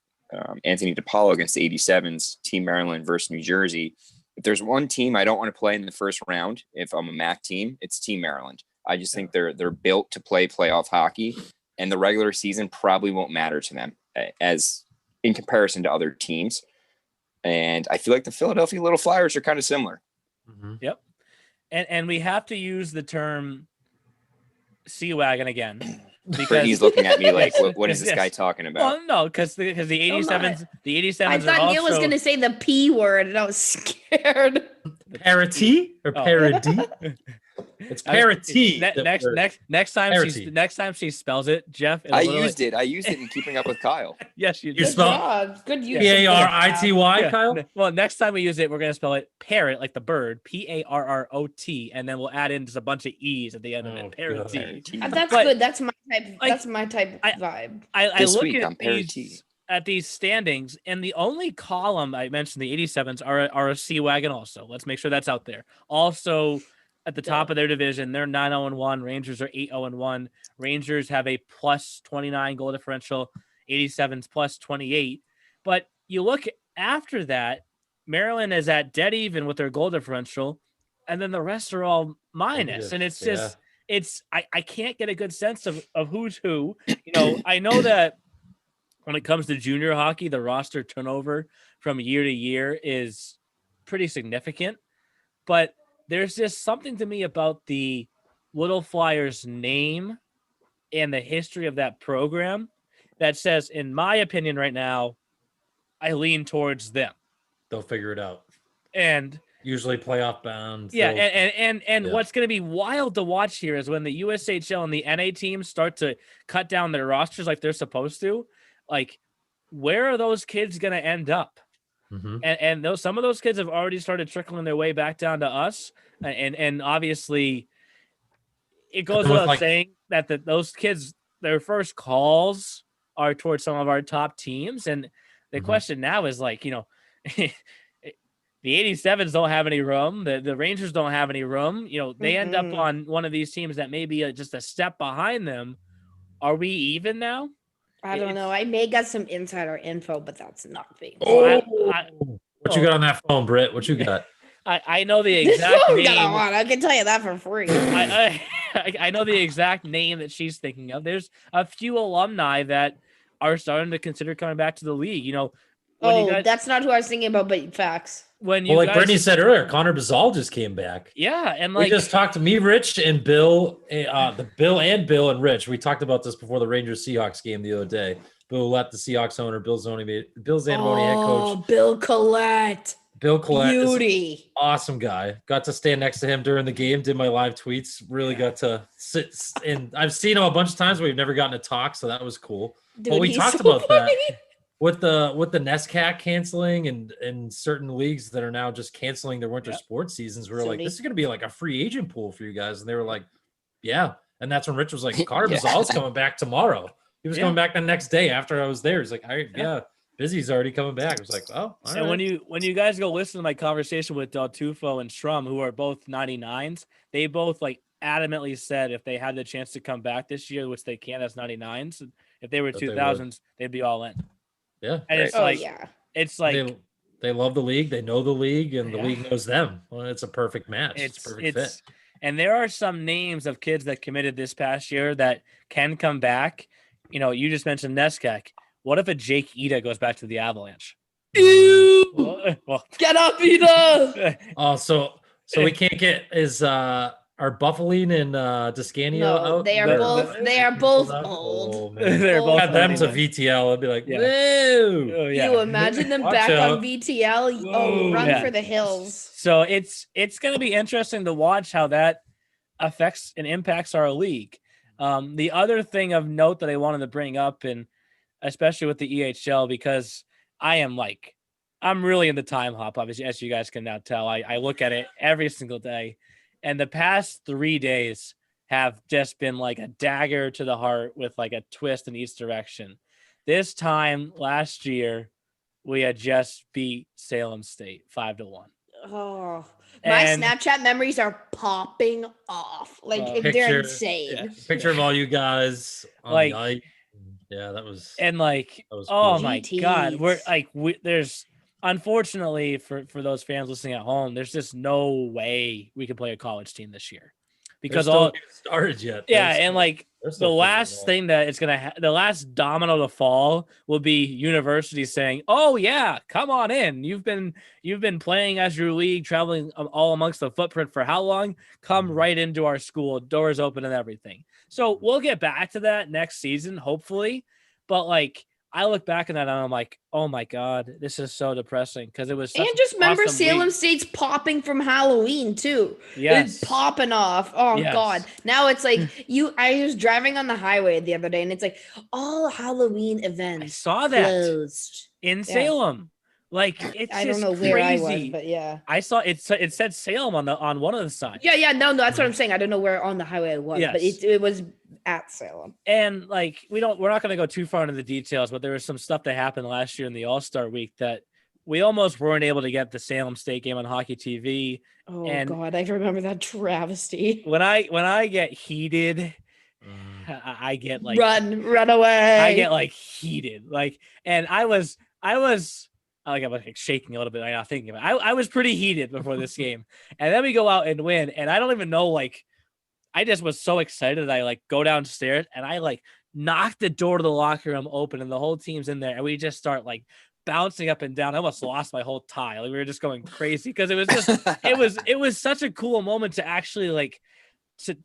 Speaker 7: Anthony DePaulo against the 87s, Team Maryland versus New Jersey. If there's one team I don't want to play in the first round, if I'm a MAC team, it's Team Maryland. I just think they're built to play playoff hockey, and the regular season probably won't matter to them as in comparison to other teams. And I feel like the Philadelphia Little Flyers are kind of similar.
Speaker 2: Mm-hmm. Yep. And we have to use the term Sea Wagon again. Because
Speaker 7: he's looking at me like, what is this guy talking about?
Speaker 2: Well, no, because the 87s,
Speaker 6: I thought Neil was going to say the P word, and I was scared.
Speaker 5: Parity or parody? It's parity.
Speaker 2: Next time she spells it, Jeff.
Speaker 7: I used it in Keeping Up with Kyle.
Speaker 2: Yes, you did.
Speaker 5: You spell
Speaker 6: good use.
Speaker 5: Parity, Kyle.
Speaker 2: Well, next time we use it, we're gonna spell it parrot, like the bird, Parrot, and then we'll add in just a bunch of E's at the end of it. Parity.
Speaker 6: That's good. That's my type. That's my type of vibe.
Speaker 2: I look at these standings, and the only column I mentioned, the 87s, are a Sea Wagon. Also, let's make sure that's out there. Also, at the top of their division, they're 9-0-1. Rangers are 8-0-1. Rangers have a plus 29 goal differential, 87's plus 28. But you look after that, Maryland is at dead even with their goal differential, and then the rest are all minus. And it's just, I can't get a good sense of who's who. I know that when it comes to junior hockey, the roster turnover from year to year is pretty significant, but there's just something to me about the Little Flyers name and the history of that program that says, in my opinion right now, I lean towards them.
Speaker 5: They'll figure it out.
Speaker 2: And
Speaker 5: usually playoff bound.
Speaker 2: Yeah. And what's going to be wild to watch here is when the USHL and the NA teams start to cut down their rosters like they're supposed to, like, where are those kids going to end up? Mm-hmm. And some of those kids have already started trickling their way back down to us, and obviously, it goes without saying that those kids, their first calls are towards some of our top teams, and the question now is like, the 87s don't have any room, the Rangers don't have any room. They end up on one of these teams that may be just a step behind them. Are we even now?
Speaker 6: I don't know. I may got some insider info, but that's nothing.
Speaker 5: What you got on that phone, Britt? What you got?
Speaker 2: I know the exact name.
Speaker 6: I can tell you that for free.
Speaker 2: I know the exact name that she's thinking of. There's a few alumni that are starting to consider coming back to the league.
Speaker 6: That's not who I was thinking about, but facts.
Speaker 5: Like Brittany said earlier, Connor Bazal just came back.
Speaker 2: Yeah, and
Speaker 5: we just talked to me, Rich, and Bill, Bill and Rich. We talked about this before the Rangers Seahawks game the other day. Bill left, the Seahawks owner, Bill Zanimoni head coach.
Speaker 6: Bill Collette, beauty,
Speaker 5: awesome guy. Got to stand next to him during the game. Did my live tweets. Really got to sit, and I've seen him a bunch of times. But we've never gotten to talk, so that was cool.
Speaker 6: Dude,
Speaker 5: but we talked about that. With the NESCAC canceling and certain leagues that are now just canceling their winter sports seasons, we're like, this is going to be like a free agent pool for you guys. And they were like, yeah. And that's when Rich was like, Connor Bazal's coming back tomorrow. He was coming back the next day after I was there. He's like, Busy's already coming back. I was like, oh, all
Speaker 2: and
Speaker 5: right.
Speaker 2: when you guys go listen to my conversation with Tufo and Shrum, who are both 99s, they both adamantly said if they had the chance to come back this year, which they can't as 99s, if they were 2000s, they'd be all in.
Speaker 5: Yeah.
Speaker 2: And it's
Speaker 5: they love the league. They know the league, and the league knows them. Well, it's a perfect match. It's a perfect fit.
Speaker 2: And there are some names of kids that committed this past year that can come back. you just mentioned Neskek. What if a Jake Ida goes back to the Avalanche?
Speaker 6: Ew!
Speaker 2: Well,
Speaker 6: Get up, Ida!
Speaker 5: Oh, so we can't get are Buffalene and Descanio
Speaker 6: No,
Speaker 5: out?
Speaker 6: they are
Speaker 2: The-
Speaker 6: both.
Speaker 2: the-
Speaker 6: They are both
Speaker 5: Oh,
Speaker 6: old.
Speaker 5: man.
Speaker 2: they're both
Speaker 5: Got them to
Speaker 2: old.
Speaker 5: VTL. I'd be like,
Speaker 2: Yeah.
Speaker 5: whoa.
Speaker 2: Oh, yeah.
Speaker 6: You imagine them
Speaker 5: Watch
Speaker 6: back
Speaker 5: out.
Speaker 6: on VTL? Oh,
Speaker 5: Whoa.
Speaker 6: run
Speaker 2: Yeah.
Speaker 6: for the hills.
Speaker 2: So it's going to be interesting to watch how that affects and impacts our league. The other thing of note that I wanted to bring up, and especially with the EHL, because I'm really in the time hop, obviously, as you guys can now tell. I look at it every single day, and the past 3 days have just been like a dagger to the heart with like a twist in each direction. This time last year, we had just beat Salem State 5-1.
Speaker 6: Oh, my
Speaker 2: And-
Speaker 6: Snapchat memories are popping off. Like they're insane.
Speaker 2: yeah.
Speaker 5: Picture of all you guys on
Speaker 2: Like-
Speaker 5: the ice. Yeah, that was.
Speaker 2: And like,
Speaker 5: That was
Speaker 2: oh
Speaker 5: cool.
Speaker 2: my
Speaker 6: GTs.
Speaker 2: God, there's unfortunately for those fans listening at home, there's just no way we can play a college team this year because
Speaker 5: They're still
Speaker 2: all
Speaker 5: getting started yet.
Speaker 2: yeah,
Speaker 5: They're
Speaker 2: and
Speaker 5: still-
Speaker 2: like
Speaker 5: they're
Speaker 2: the
Speaker 5: still figuring it
Speaker 2: last
Speaker 5: out.
Speaker 2: thing that it's gonna the last domino to fall will be universities saying, "Oh yeah, come on in. You've been playing as your league, traveling all amongst the footprint for how long? Come right into our school, doors open and everything." So we'll get back to that next season, hopefully. But like, I look back at that and I'm like, oh my God, this is so depressing because it was such
Speaker 6: And just remember
Speaker 2: awesome
Speaker 6: Salem
Speaker 2: week.
Speaker 6: State's popping from Halloween too.
Speaker 2: Yes.
Speaker 6: It's popping off. Oh
Speaker 2: Yes.
Speaker 6: God. Now it's like I was driving on the highway the other day and it's like all Halloween
Speaker 2: I
Speaker 6: events
Speaker 2: saw that
Speaker 6: closed.
Speaker 2: in Salem. Like it's
Speaker 6: I
Speaker 2: just
Speaker 6: don't know where I was,
Speaker 2: crazy.
Speaker 6: but yeah.
Speaker 2: I saw it said Salem on one of the signs.
Speaker 6: Yeah, no, that's what I'm saying. I don't know where on the highway it was, but
Speaker 2: Yes.
Speaker 6: it was at Salem.
Speaker 2: And like we're not going to go too far into the details, but there was some stuff that happened last year in the All-Star week that we almost weren't able to get the Salem State game on Hockey TV.
Speaker 6: Oh
Speaker 2: And-
Speaker 6: God, I remember that travesty.
Speaker 2: When I get heated, I get like
Speaker 6: Run away.
Speaker 2: I get like heated, like, and I was like I'm like shaking a little bit right now thinking about it. I was pretty heated before this game, and then we go out and win, and I don't even know, like, I just was so excited that I like go downstairs and I like knock the door to the locker room open, and the whole team's in there, and we just start like bouncing up and down. I almost lost my whole tie. Like we were just going crazy because it was just it was such a cool moment to actually like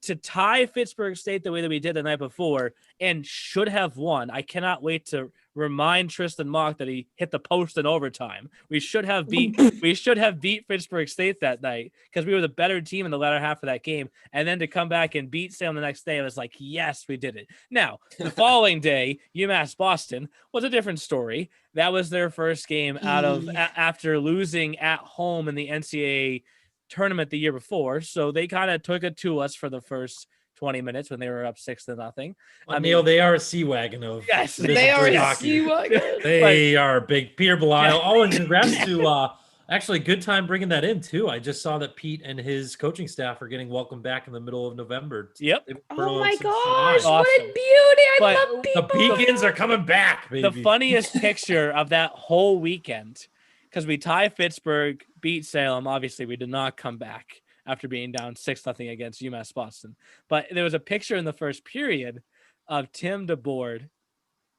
Speaker 2: to tie Pittsburgh State the way that we did the night before and should have won. I cannot wait to remind Tristan Mock that he hit the post in overtime. We should have beat Pittsburgh State that night because we were the better team in the latter half of that game. And then to come back and beat Salem the next day, I was like, yes, we did it. Now, the following day, UMass Boston was a different story. That was their first game out of after losing at home in the NCAA tournament the year before, so they kind of took it to us for the first 20 minutes when they were up 6-0.
Speaker 5: Neil, they are a sea wagon of
Speaker 2: Yes,
Speaker 5: Division
Speaker 6: They are
Speaker 5: III
Speaker 6: a
Speaker 5: hockey.
Speaker 6: sea wagon.
Speaker 5: They are big. Peter Belisle. Oh, and congrats to actually good time bringing that in too. I just saw that Pete and his coaching staff are getting welcomed back in the middle of November.
Speaker 2: Yep.
Speaker 6: Oh my
Speaker 5: It's
Speaker 6: gosh,
Speaker 5: fine.
Speaker 6: what a
Speaker 2: Awesome.
Speaker 6: beauty. I
Speaker 2: But
Speaker 6: love
Speaker 5: The
Speaker 6: people.
Speaker 5: Beacons are coming back, baby.
Speaker 2: The funniest picture of that whole weekend, because we tied Pittsburgh, beat Salem. Obviously, we did not come back after being down 6-0 against UMass Boston. But there was a picture in the first period of Tim DeBoard,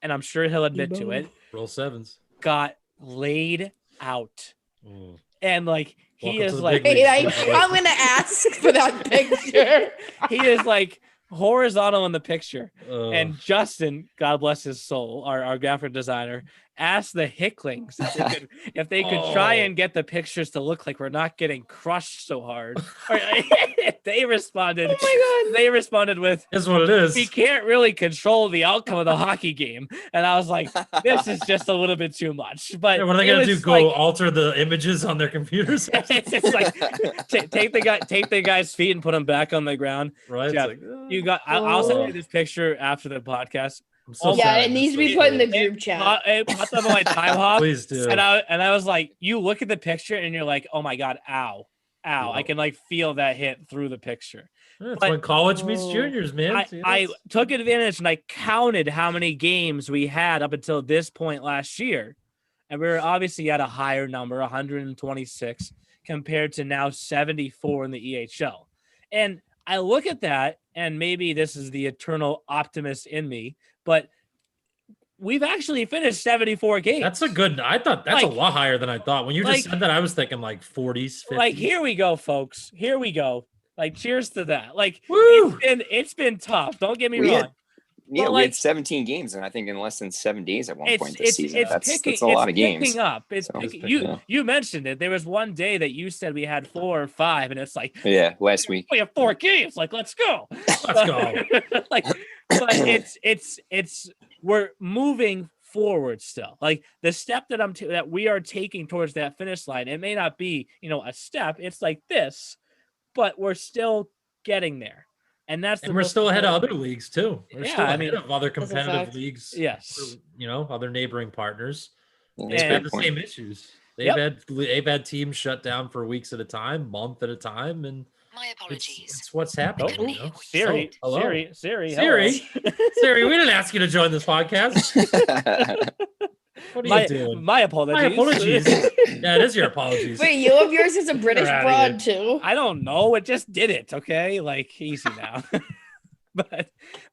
Speaker 2: and I'm sure he'll admit to it,
Speaker 5: Roll sevens.
Speaker 2: got laid out.
Speaker 5: Mm.
Speaker 2: And like he
Speaker 5: Welcome to
Speaker 2: is
Speaker 5: the
Speaker 2: like
Speaker 5: big leagues.
Speaker 6: I'm gonna ask for that picture.
Speaker 2: he is like horizontal in the picture.
Speaker 5: Ugh.
Speaker 2: And Justin, God bless his soul, our graphic designer, asked the Hicklings if they could try and get the pictures to look like we're not getting crushed so hard. They responded.
Speaker 6: Oh my God.
Speaker 2: They responded with,
Speaker 5: That's what it is.
Speaker 2: "We can't really control the outcome of the hockey game." And I was like, "This is just a little bit too much." But
Speaker 5: Yeah, what are they
Speaker 2: it
Speaker 5: gonna do?
Speaker 2: was
Speaker 5: Go
Speaker 2: like-
Speaker 5: alter the images on their computers?
Speaker 2: it's just like take the guy's feet and put him back on the ground.
Speaker 5: Right?
Speaker 2: Jeff,
Speaker 5: It's like,
Speaker 2: You got. I'll send
Speaker 6: Oh.
Speaker 2: you this picture after the podcast.
Speaker 5: I'm so
Speaker 2: Yeah,
Speaker 6: Yeah,
Speaker 5: sad.
Speaker 6: it needs to be
Speaker 5: So
Speaker 6: put in the
Speaker 5: sad.
Speaker 6: group chat.
Speaker 2: It popped up on my time hop.
Speaker 5: Please do.
Speaker 2: And I was like, you look at the picture and you're like, oh my God, ow. I can like feel that hit through the picture.
Speaker 5: That's
Speaker 2: but-
Speaker 5: when college meets
Speaker 6: Oh.
Speaker 5: juniors, man. See,
Speaker 2: I
Speaker 5: that's-
Speaker 2: took advantage and I counted how many games we had up until this point last year. And we were obviously at a higher number, 126, compared to now 74 in the EHL. And I look at that, and maybe this is the eternal optimist in me, but we've actually finished 74 games.
Speaker 5: That's a good. I thought that's a lot higher than I thought. When you just said that, I was thinking like 40s, 50s.
Speaker 2: Like, here we go, folks. Here we go. Like, cheers to that. Like,
Speaker 5: Woo!
Speaker 2: it's been tough. Don't get me wrong.
Speaker 7: We had 17 games, and I think in less than 7 days at one point this season. That's a lot of games.
Speaker 2: Up. You mentioned it. There was one day that you said we had 4 or 5, and it's like,
Speaker 7: last week
Speaker 2: we have 4 games. Like, let's go. Like, but we're moving forward still. Like, the step that we are taking towards that finish line, it may not be, a step. It's like this, but we're still getting there. And
Speaker 5: we're still ahead of other leagues too. We're still ahead of other
Speaker 6: competitive
Speaker 5: competitive leagues.
Speaker 2: Yes.
Speaker 5: Other neighboring partners. They've
Speaker 7: That's
Speaker 5: had the
Speaker 7: point.
Speaker 5: same issues. They've had teams shut down for weeks at a time, month at a time, and
Speaker 8: my apologies.
Speaker 5: It's what's happening.
Speaker 2: Siri,
Speaker 5: hello.
Speaker 2: Siri,
Speaker 5: Siri, we didn't ask you to join this podcast. What are you doing?
Speaker 2: My apologies.
Speaker 5: My apologies. Yeah, it is your apologies.
Speaker 6: Wait, you of yours is a British broad too?
Speaker 2: I don't know. It just did it. Okay, like, easy now.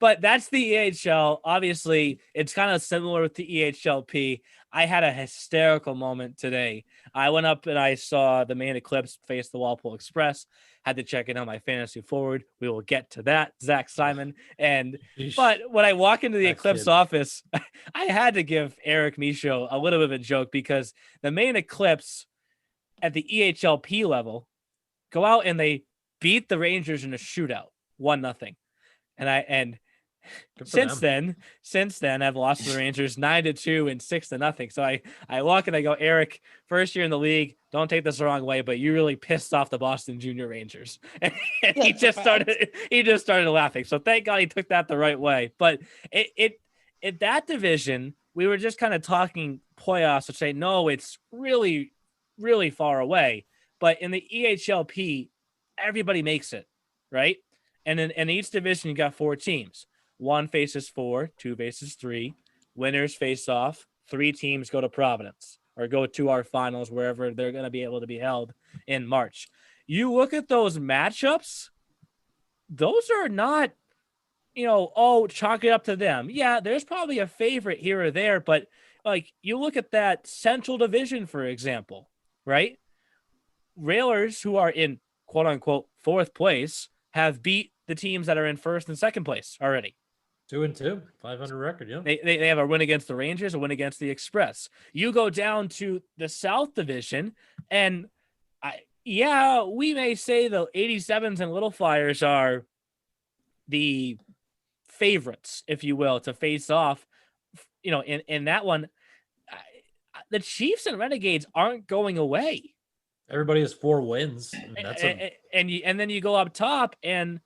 Speaker 2: But that's the EHL. Obviously, it's kind of similar with the EHLP. I had a hysterical moment today. I went up and I saw the Maine Eclipse face the Walpole Express. Had to check in on my fantasy forward. We will get to that, Zach Simon. But when I walk into the Eclipse office, I had to give Eric Michaud a little bit of a joke, because the Maine Eclipse at the EHLP level go out and they beat the Rangers in a shootout, 1-0. And since then I've lost to the Rangers 9-2 and 6-0. So I walk and I go, Eric, first year in the league, don't take this the wrong way, but you really pissed off the Boston Junior Rangers. And he just started laughing. So thank God he took that the right way. But it that division, we were just kind of talking playoffs to say, no, it's really, really far away. But in the EHLP, everybody makes it, right? And in each division, you got 4 teams. 1 faces 4, 2 faces 3. Winners face off. 3 teams go to Providence or go to our finals, wherever they're going to be able to be held in March. You look at those matchups, those are not, chalk it up to them. Yeah, there's probably a favorite here or there, but like, you look at that Central Division, for example, right? Railers, who are in quote unquote 4th place, have beat the teams that are in 1st and 2nd place already.
Speaker 5: 2-2, 500 record. Yeah,
Speaker 2: they have a win against the Rangers, a win against the Express. You go down to the South Division, and we may say the 87s and Little Flyers are the favorites, if you will, to face off. In that one, the Chiefs and Renegades aren't going away.
Speaker 5: Everybody has 4 wins.
Speaker 2: And then you go up top, and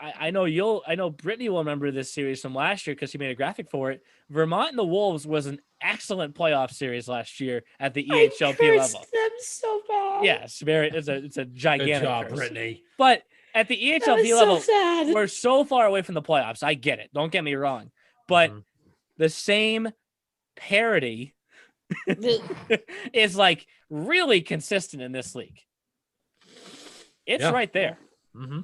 Speaker 2: I know Brittany will remember this series from last year because she made a graphic for it. Vermont and the Wolves was an excellent playoff series last year at the EHLP level.
Speaker 6: Them so bad.
Speaker 2: Yes, it's a gigantic
Speaker 5: Good job,
Speaker 2: curse.
Speaker 5: Brittany.
Speaker 2: But at the EHLP level,
Speaker 6: sad.
Speaker 2: we're so far away from the playoffs. I get it. Don't get me wrong. But the same parity is like really consistent in this league. It's right there.
Speaker 5: Mm-hmm.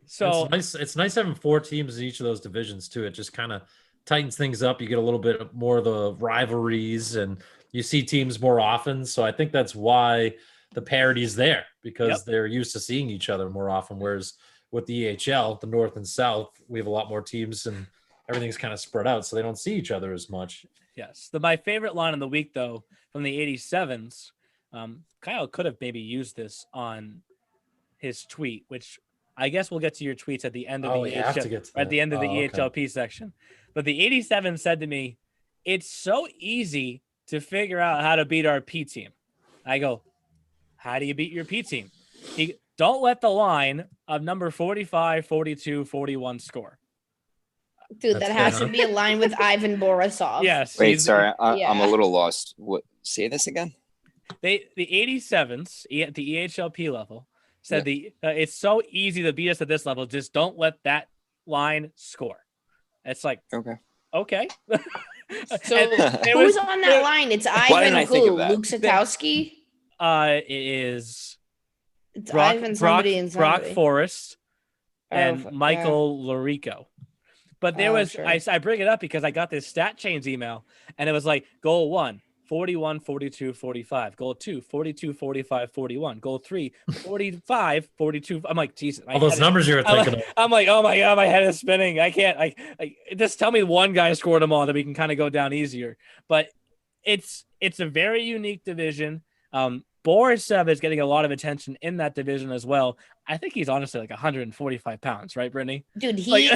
Speaker 2: So
Speaker 5: it's nice having 4 teams in each of those divisions too. It just kind of tightens things up. You get a little bit more of the rivalries, and you see teams more often. So I think that's why the parity's there, because they're used to seeing each other more often. Whereas with the EHL, the North and South, we have a lot more teams and everything's kind of spread out, so they don't see each other as much.
Speaker 2: Yes. My favorite line of the week, though, from the 87s, Kyle could have maybe used this on his tweet, which I guess we'll get to your tweets at the end of the EHLP section. But the 87 said to me, "It's so easy to figure out how to beat our P team." I go, "How do you beat your P team?" Don't let the line of number 45, 42, 41 score.
Speaker 6: Dude, that has to be aligned with Ivan Borisov.
Speaker 2: Yes.
Speaker 7: Wait, sorry, I'm a little lost. What? Say this again.
Speaker 2: The 87s at the EHLP level said it's so easy to beat us at this level. Just don't let that line score. It's like, okay.
Speaker 6: So who's on that line? It's Ivan who? Luke Satowski?
Speaker 2: It is
Speaker 6: it's Ivan somebody and somebody.
Speaker 2: Brock Forrest and Michael Lorico. But there
Speaker 6: Oh,
Speaker 2: was,
Speaker 6: sure.
Speaker 2: I bring it up because I got this stat change email and it was like goal 1, 41, 42, 45. Goal 2, 42, 45, 41. Goal 3, 45, 42. I'm like, Jesus.
Speaker 5: All those numbers you were thinking of.
Speaker 2: I'm like, oh my God, my head is spinning. I can't, just tell me one guy scored them all that we can kind of go down easier. But it's a very unique division. Borisov is getting a lot of attention in that division as well. I think he's honestly like 145 pounds, right, Brittany?
Speaker 6: Dude,
Speaker 2: Like-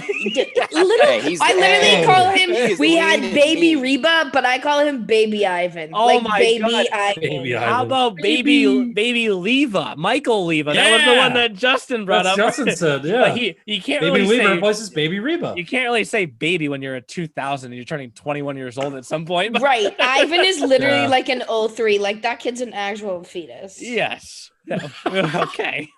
Speaker 6: literally, I literally call him. We had Baby Reba, but I call him Baby Ivan.
Speaker 2: Oh
Speaker 6: like
Speaker 2: my
Speaker 6: Baby
Speaker 2: God.
Speaker 6: Ivan.
Speaker 5: Baby
Speaker 2: How
Speaker 5: Ivan.
Speaker 2: about baby Leva, Michael Leva? That was the one
Speaker 5: Yeah.
Speaker 2: that Justin brought
Speaker 5: That's
Speaker 2: up.
Speaker 5: Justin said, yeah.
Speaker 2: Like you can't
Speaker 5: Baby
Speaker 2: really
Speaker 5: Weaver
Speaker 2: say
Speaker 5: replaces Baby Reba.
Speaker 2: you can't really say baby when you're a 2000 and you're turning 21 years old at some point. But
Speaker 6: Right. Ivan is literally
Speaker 5: Yeah.
Speaker 6: like an 03. Like that kid's an actual fetus.
Speaker 2: yes. Okay.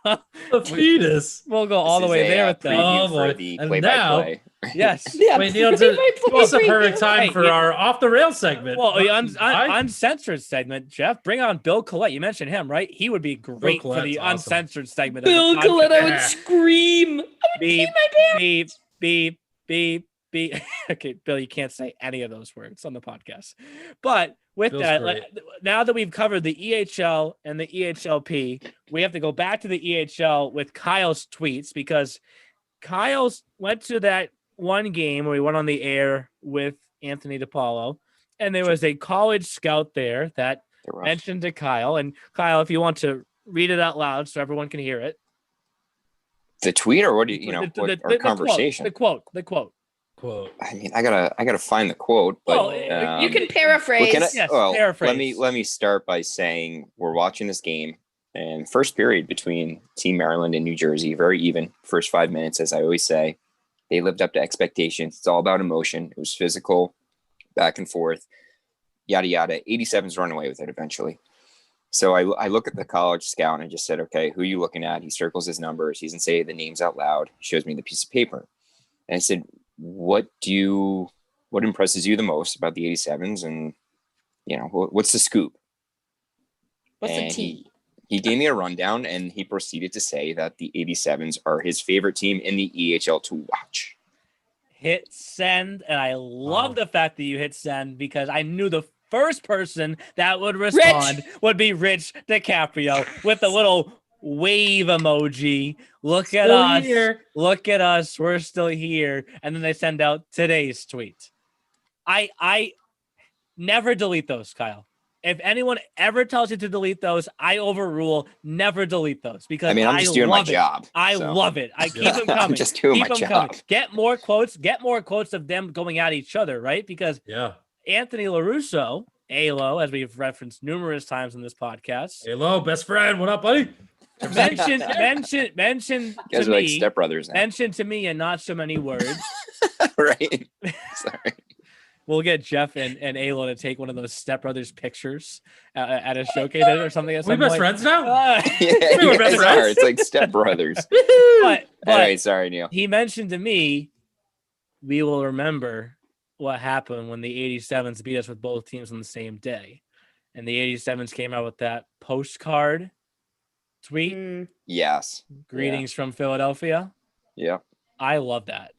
Speaker 5: The fetus.
Speaker 2: We'll go all the way there with that.
Speaker 5: Oh,
Speaker 7: For
Speaker 5: boy.
Speaker 7: the
Speaker 5: And
Speaker 7: play-by-play.
Speaker 2: Yes.
Speaker 6: Yeah.
Speaker 5: Wait, Neil, it's a perfect time for our off the rail segment.
Speaker 2: Well, the uncensored segment, Jeff, bring on Bill Collette. You mentioned him, right? He would be great for the
Speaker 5: Collette's awesome.
Speaker 2: uncensored segment. of the
Speaker 6: Bill
Speaker 2: podcast.
Speaker 6: Collette, I would scream. I would
Speaker 2: Beep,
Speaker 6: pee my pants.
Speaker 2: beep, beep, beep. Okay, Bill, you can't say any of those words on the podcast. But with
Speaker 5: Bill's
Speaker 2: that,
Speaker 5: great.
Speaker 2: now that we've covered the EHL and the EHLP, we have to go back to the EHL with Kyle's tweets because Kyle's went to that one game where we went on the air with Anthony DePaulo, and there was a college scout there that
Speaker 7: They're rough.
Speaker 2: mentioned to Kyle. And Kyle, if you want to read it out loud so everyone can hear it.
Speaker 7: The tweet, or what do you know? Our conversation.
Speaker 2: The quote.
Speaker 5: Quote.
Speaker 7: I mean, I gotta find the quote, but
Speaker 2: Well,
Speaker 6: You can paraphrase.
Speaker 7: well, can I-
Speaker 2: Yes,
Speaker 7: well,
Speaker 2: paraphrase.
Speaker 7: let me start by saying we're watching this game, and first period between Team Maryland and New Jersey, very even. First 5 minutes, as I always say, they lived up to expectations. It's all about emotion. It was physical, back and forth, yada yada. 87's run away with it eventually. So I look at the college scout and I just said, okay, who are you looking at? He circles his numbers. He doesn't say the names out loud. He shows me the piece of paper, and I said, what impresses you the most about the 87s, and what's the scoop?
Speaker 6: What's the
Speaker 7: And
Speaker 6: T?
Speaker 7: He gave me a rundown, and he proceeded to say that the 87s are his favorite team in the EHL to watch.
Speaker 2: Hit send, and I love
Speaker 5: Wow.
Speaker 2: the fact that you hit send because I knew the first person that would respond would be Rich DiCaprio with the little wave emoji. Look at
Speaker 5: Still
Speaker 2: us.
Speaker 5: here.
Speaker 2: Look at us. We're still here. And then they send out today's tweet. I never delete those, Kyle. If anyone ever tells you to delete those, I overrule. Never delete those because
Speaker 7: I mean, I'm just doing my
Speaker 2: love it.
Speaker 7: job.
Speaker 2: I
Speaker 7: so.
Speaker 2: love it. I keep them
Speaker 7: I'm
Speaker 2: coming.
Speaker 7: just doing
Speaker 2: Keep
Speaker 7: my
Speaker 2: them
Speaker 7: job.
Speaker 2: coming. Get more quotes of them going at each other, right? Because
Speaker 5: Yeah.
Speaker 2: Anthony LaRusso, ALO, as we've referenced numerous times in this podcast,
Speaker 5: Hello, best friend. What up, buddy?
Speaker 2: mentioned
Speaker 7: You guys
Speaker 2: to
Speaker 7: are like
Speaker 2: me,
Speaker 7: stepbrothers now,
Speaker 2: mentioned to me in not so many words.
Speaker 7: right? Sorry.
Speaker 2: We'll get Jeff and Alo to take one of those stepbrothers pictures at a showcase or something. At
Speaker 5: Are we
Speaker 2: some
Speaker 5: best
Speaker 2: point.
Speaker 5: friends now?
Speaker 7: Yeah,
Speaker 5: We were
Speaker 7: you guys
Speaker 5: best
Speaker 7: are.
Speaker 5: friends.
Speaker 7: It's like stepbrothers.
Speaker 2: but
Speaker 7: Anyway, sorry, Neil.
Speaker 2: he mentioned to me, we will remember what happened when the 87s beat us with both teams on the same day. And the 87s came out with that postcard tweet.
Speaker 6: Mm,
Speaker 7: Yes.
Speaker 2: Greetings from Philadelphia.
Speaker 7: Yeah.
Speaker 2: I love that.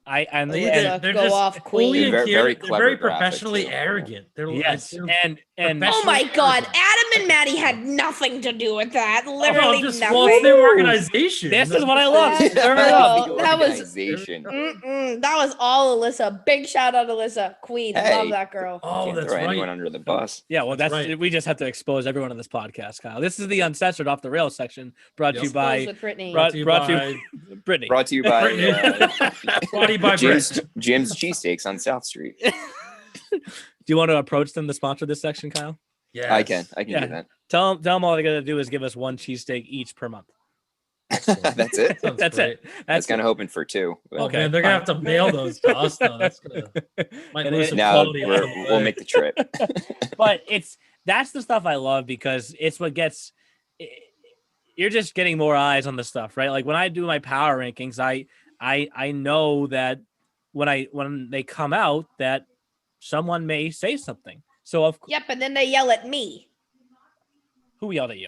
Speaker 2: And
Speaker 6: Alyssa, go
Speaker 5: just
Speaker 6: off,
Speaker 5: fully
Speaker 6: queen.
Speaker 7: Very- very
Speaker 5: they're very
Speaker 7: clever graphic,
Speaker 5: professionally
Speaker 7: too.
Speaker 5: arrogant. They're
Speaker 2: yes,
Speaker 5: they're
Speaker 2: and
Speaker 6: Oh my
Speaker 5: professionally
Speaker 6: God,
Speaker 5: arrogant.
Speaker 6: Adam and Maddie had nothing to do with that. Literally
Speaker 5: just
Speaker 6: nothing.
Speaker 5: well, it's their organization.
Speaker 2: this is what I love.
Speaker 6: That's
Speaker 2: Turn it
Speaker 6: cool.
Speaker 2: up.
Speaker 6: That was-
Speaker 7: Organization.
Speaker 6: That was all Alyssa. Big shout out, Alyssa. Queen.
Speaker 7: Hey.
Speaker 6: Love that girl.
Speaker 5: Oh,
Speaker 7: Can't
Speaker 5: that's
Speaker 7: throw
Speaker 5: right.
Speaker 7: anyone under the bus.
Speaker 2: Yeah, well,
Speaker 5: That's
Speaker 2: that's
Speaker 5: right.
Speaker 2: we just have to expose everyone on this podcast, Kyle. This is the uncensored off the rails section brought to you
Speaker 5: Yep.
Speaker 6: Close
Speaker 2: by
Speaker 6: with Brittany.
Speaker 2: brought
Speaker 5: to you
Speaker 2: brought to
Speaker 5: by
Speaker 2: you Brittany.
Speaker 7: Brought to you by
Speaker 5: Body by
Speaker 7: Jim's Cheesesteaks on South Street.
Speaker 2: Do you want to approach them to sponsor this section, Kyle?
Speaker 5: Yes.
Speaker 7: I can
Speaker 2: Yeah.
Speaker 7: do that.
Speaker 2: Tell them all they got to do is give us one cheesesteak each per month.
Speaker 7: That's it.
Speaker 5: Sounds
Speaker 2: That's
Speaker 5: great.
Speaker 2: it.
Speaker 7: That's kind of hoping for two. but-
Speaker 5: Oh
Speaker 2: Okay,
Speaker 5: man, they're gonna
Speaker 2: fine.
Speaker 5: have to mail those to us though. That's gonna might
Speaker 2: And
Speaker 5: lose
Speaker 2: it-
Speaker 5: some
Speaker 7: Now
Speaker 5: quality. along the
Speaker 7: we'll
Speaker 5: way.
Speaker 7: make the trip.
Speaker 2: But that's the stuff I love because it's what gets you're just getting more eyes on the stuff, right? Like when I do my power rankings, I know that when they come out that someone may say something. So
Speaker 6: Yep, and then they yell at me.
Speaker 2: who yelled at you?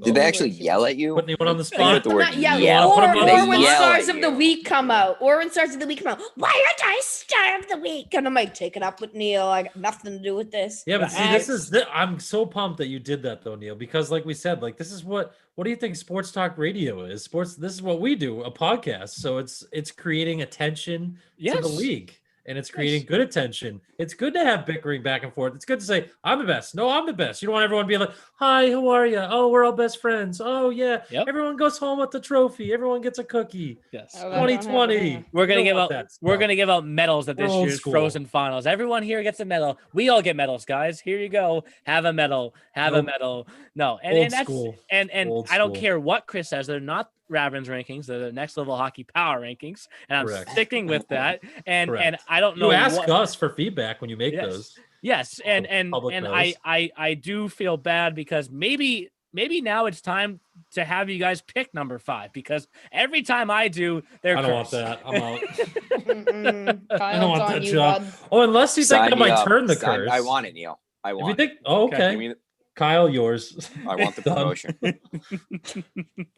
Speaker 7: Did they actually yell at you?
Speaker 5: Put anyone on the
Speaker 7: Think about
Speaker 5: spot?
Speaker 7: the word
Speaker 6: Not yell.
Speaker 7: yell.
Speaker 5: Put 'em on the
Speaker 6: Or when
Speaker 7: They yell
Speaker 6: stars
Speaker 7: at
Speaker 6: of the
Speaker 7: you.
Speaker 6: week come out. Or when stars of the week come out. Why aren't I star of the week? And I'm like, take it up with Neil. I got nothing to do with this.
Speaker 5: Yeah, but see,
Speaker 6: Relax.
Speaker 5: I'm so pumped that you did that though, Neil, because like we said, like this is what do you think sports talk radio is? This is what we do, a podcast. So it's creating attention to the
Speaker 2: Yes.
Speaker 5: league. And it's creating good attention. It's good to have bickering back and forth. It's good to say, I'm the best. No, I'm the best. You don't want everyone to be like, hi, who are you? Oh, we're all best friends. Oh, yeah.
Speaker 2: Yep.
Speaker 5: Everyone goes home with the trophy. Everyone gets a cookie.
Speaker 2: Yes.
Speaker 6: Oh, that don't happen
Speaker 5: 2020.
Speaker 6: here.
Speaker 2: We're gonna
Speaker 5: You
Speaker 2: give
Speaker 5: don't
Speaker 2: out
Speaker 5: want that
Speaker 2: we're
Speaker 5: stuff.
Speaker 2: gonna give out medals at this
Speaker 5: Old
Speaker 2: year's
Speaker 5: school.
Speaker 2: Frozen Finals. Everyone here gets a medal. We all get medals, guys. Here you go. Have a medal. Have a
Speaker 5: Nope.
Speaker 2: medal. No, and
Speaker 5: Old
Speaker 2: that's
Speaker 5: school.
Speaker 2: and
Speaker 5: Old
Speaker 2: I don't
Speaker 5: school.
Speaker 2: care what Chris says. They're not Raven's rankings. They're the next level hockey power rankings, and I'm
Speaker 5: Correct.
Speaker 2: sticking with that. And
Speaker 5: Correct.
Speaker 2: I don't know.
Speaker 5: You ask
Speaker 2: what,
Speaker 5: us for feedback when you make
Speaker 2: Yes.
Speaker 5: those.
Speaker 2: Yes, and
Speaker 5: Public knows.
Speaker 2: I do feel bad because maybe now it's time to have you guys pick number 5 because every time I do, they're
Speaker 5: I don't want
Speaker 2: cursed.
Speaker 5: that. I'm out.
Speaker 6: Mm-mm.
Speaker 5: I
Speaker 6: Kyle's
Speaker 5: don't want
Speaker 6: on
Speaker 5: that
Speaker 6: you,
Speaker 5: job.
Speaker 6: bud.
Speaker 5: Oh, unless you think I
Speaker 7: Sign me
Speaker 5: might
Speaker 7: up.
Speaker 5: turn the
Speaker 7: Sign-
Speaker 5: curse.
Speaker 7: I want it, Neil. I
Speaker 5: If you
Speaker 7: want.
Speaker 5: think, oh, okay.
Speaker 7: Give me
Speaker 5: Kyle, yours.
Speaker 7: I want the
Speaker 5: Done.
Speaker 7: promotion.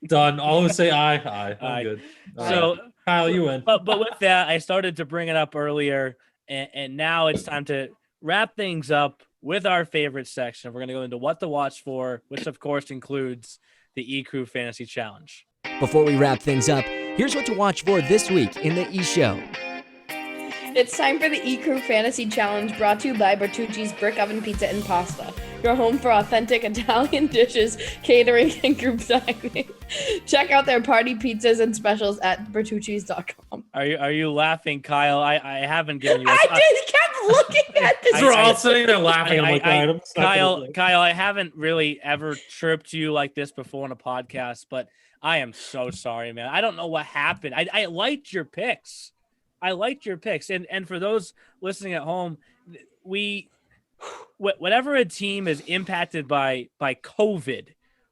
Speaker 5: Done. All who say aye, aye. I'm
Speaker 2: Aye.
Speaker 5: good. All
Speaker 2: So,
Speaker 5: right. Kyle, you win.
Speaker 2: but with that, I started to bring it up earlier, and now it's time to wrap things up with our favorite section. We're going to go into what to watch for, which of course includes the eCrew Fantasy Challenge.
Speaker 1: Before we wrap things up, here's what to watch for this week in the E-Show.
Speaker 6: It's time for the eCrew Fantasy Challenge brought to you by Bertucci's Brick Oven Pizza and Pasta. Your home for authentic Italian dishes, catering, and group dining. Check out their party pizzas and specials at bertucci's.com.
Speaker 2: Are you laughing, Kyle? I haven't given you.
Speaker 6: I just kept looking at this.
Speaker 5: We're all sitting there laughing. I'm like, all right, I'm just not gonna do
Speaker 2: Kyle, I haven't really ever chirped you like this before on a podcast, but I am so sorry, man. I don't know what happened. I liked your picks. And for those listening at home, whenever a team is impacted by COVID,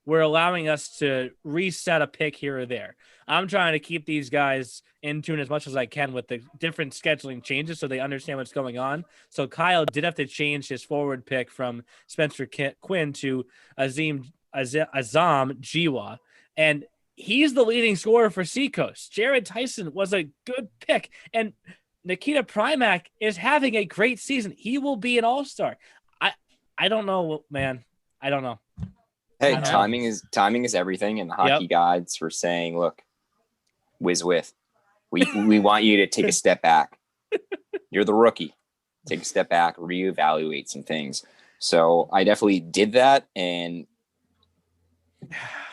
Speaker 2: we're allowing us to reset a pick here or there. I'm trying to keep these guys in tune as much as I can with the different scheduling changes so they understand what's going on. So Kyle did have to change his forward pick from Spencer Quinn to Azam Jiwa. And he's the leading scorer for Seacoast. Jared Tyson was a good pick. And Nikita Primak is having a great season. He will be an all-star. I don't know, man. I don't know.
Speaker 7: Hey,
Speaker 2: I know.
Speaker 7: timing is everything, and the hockey gods were saying, "Look, whiz with, we want you to take a step back. You're the rookie. Take a step back, reevaluate some things." So I definitely did that, and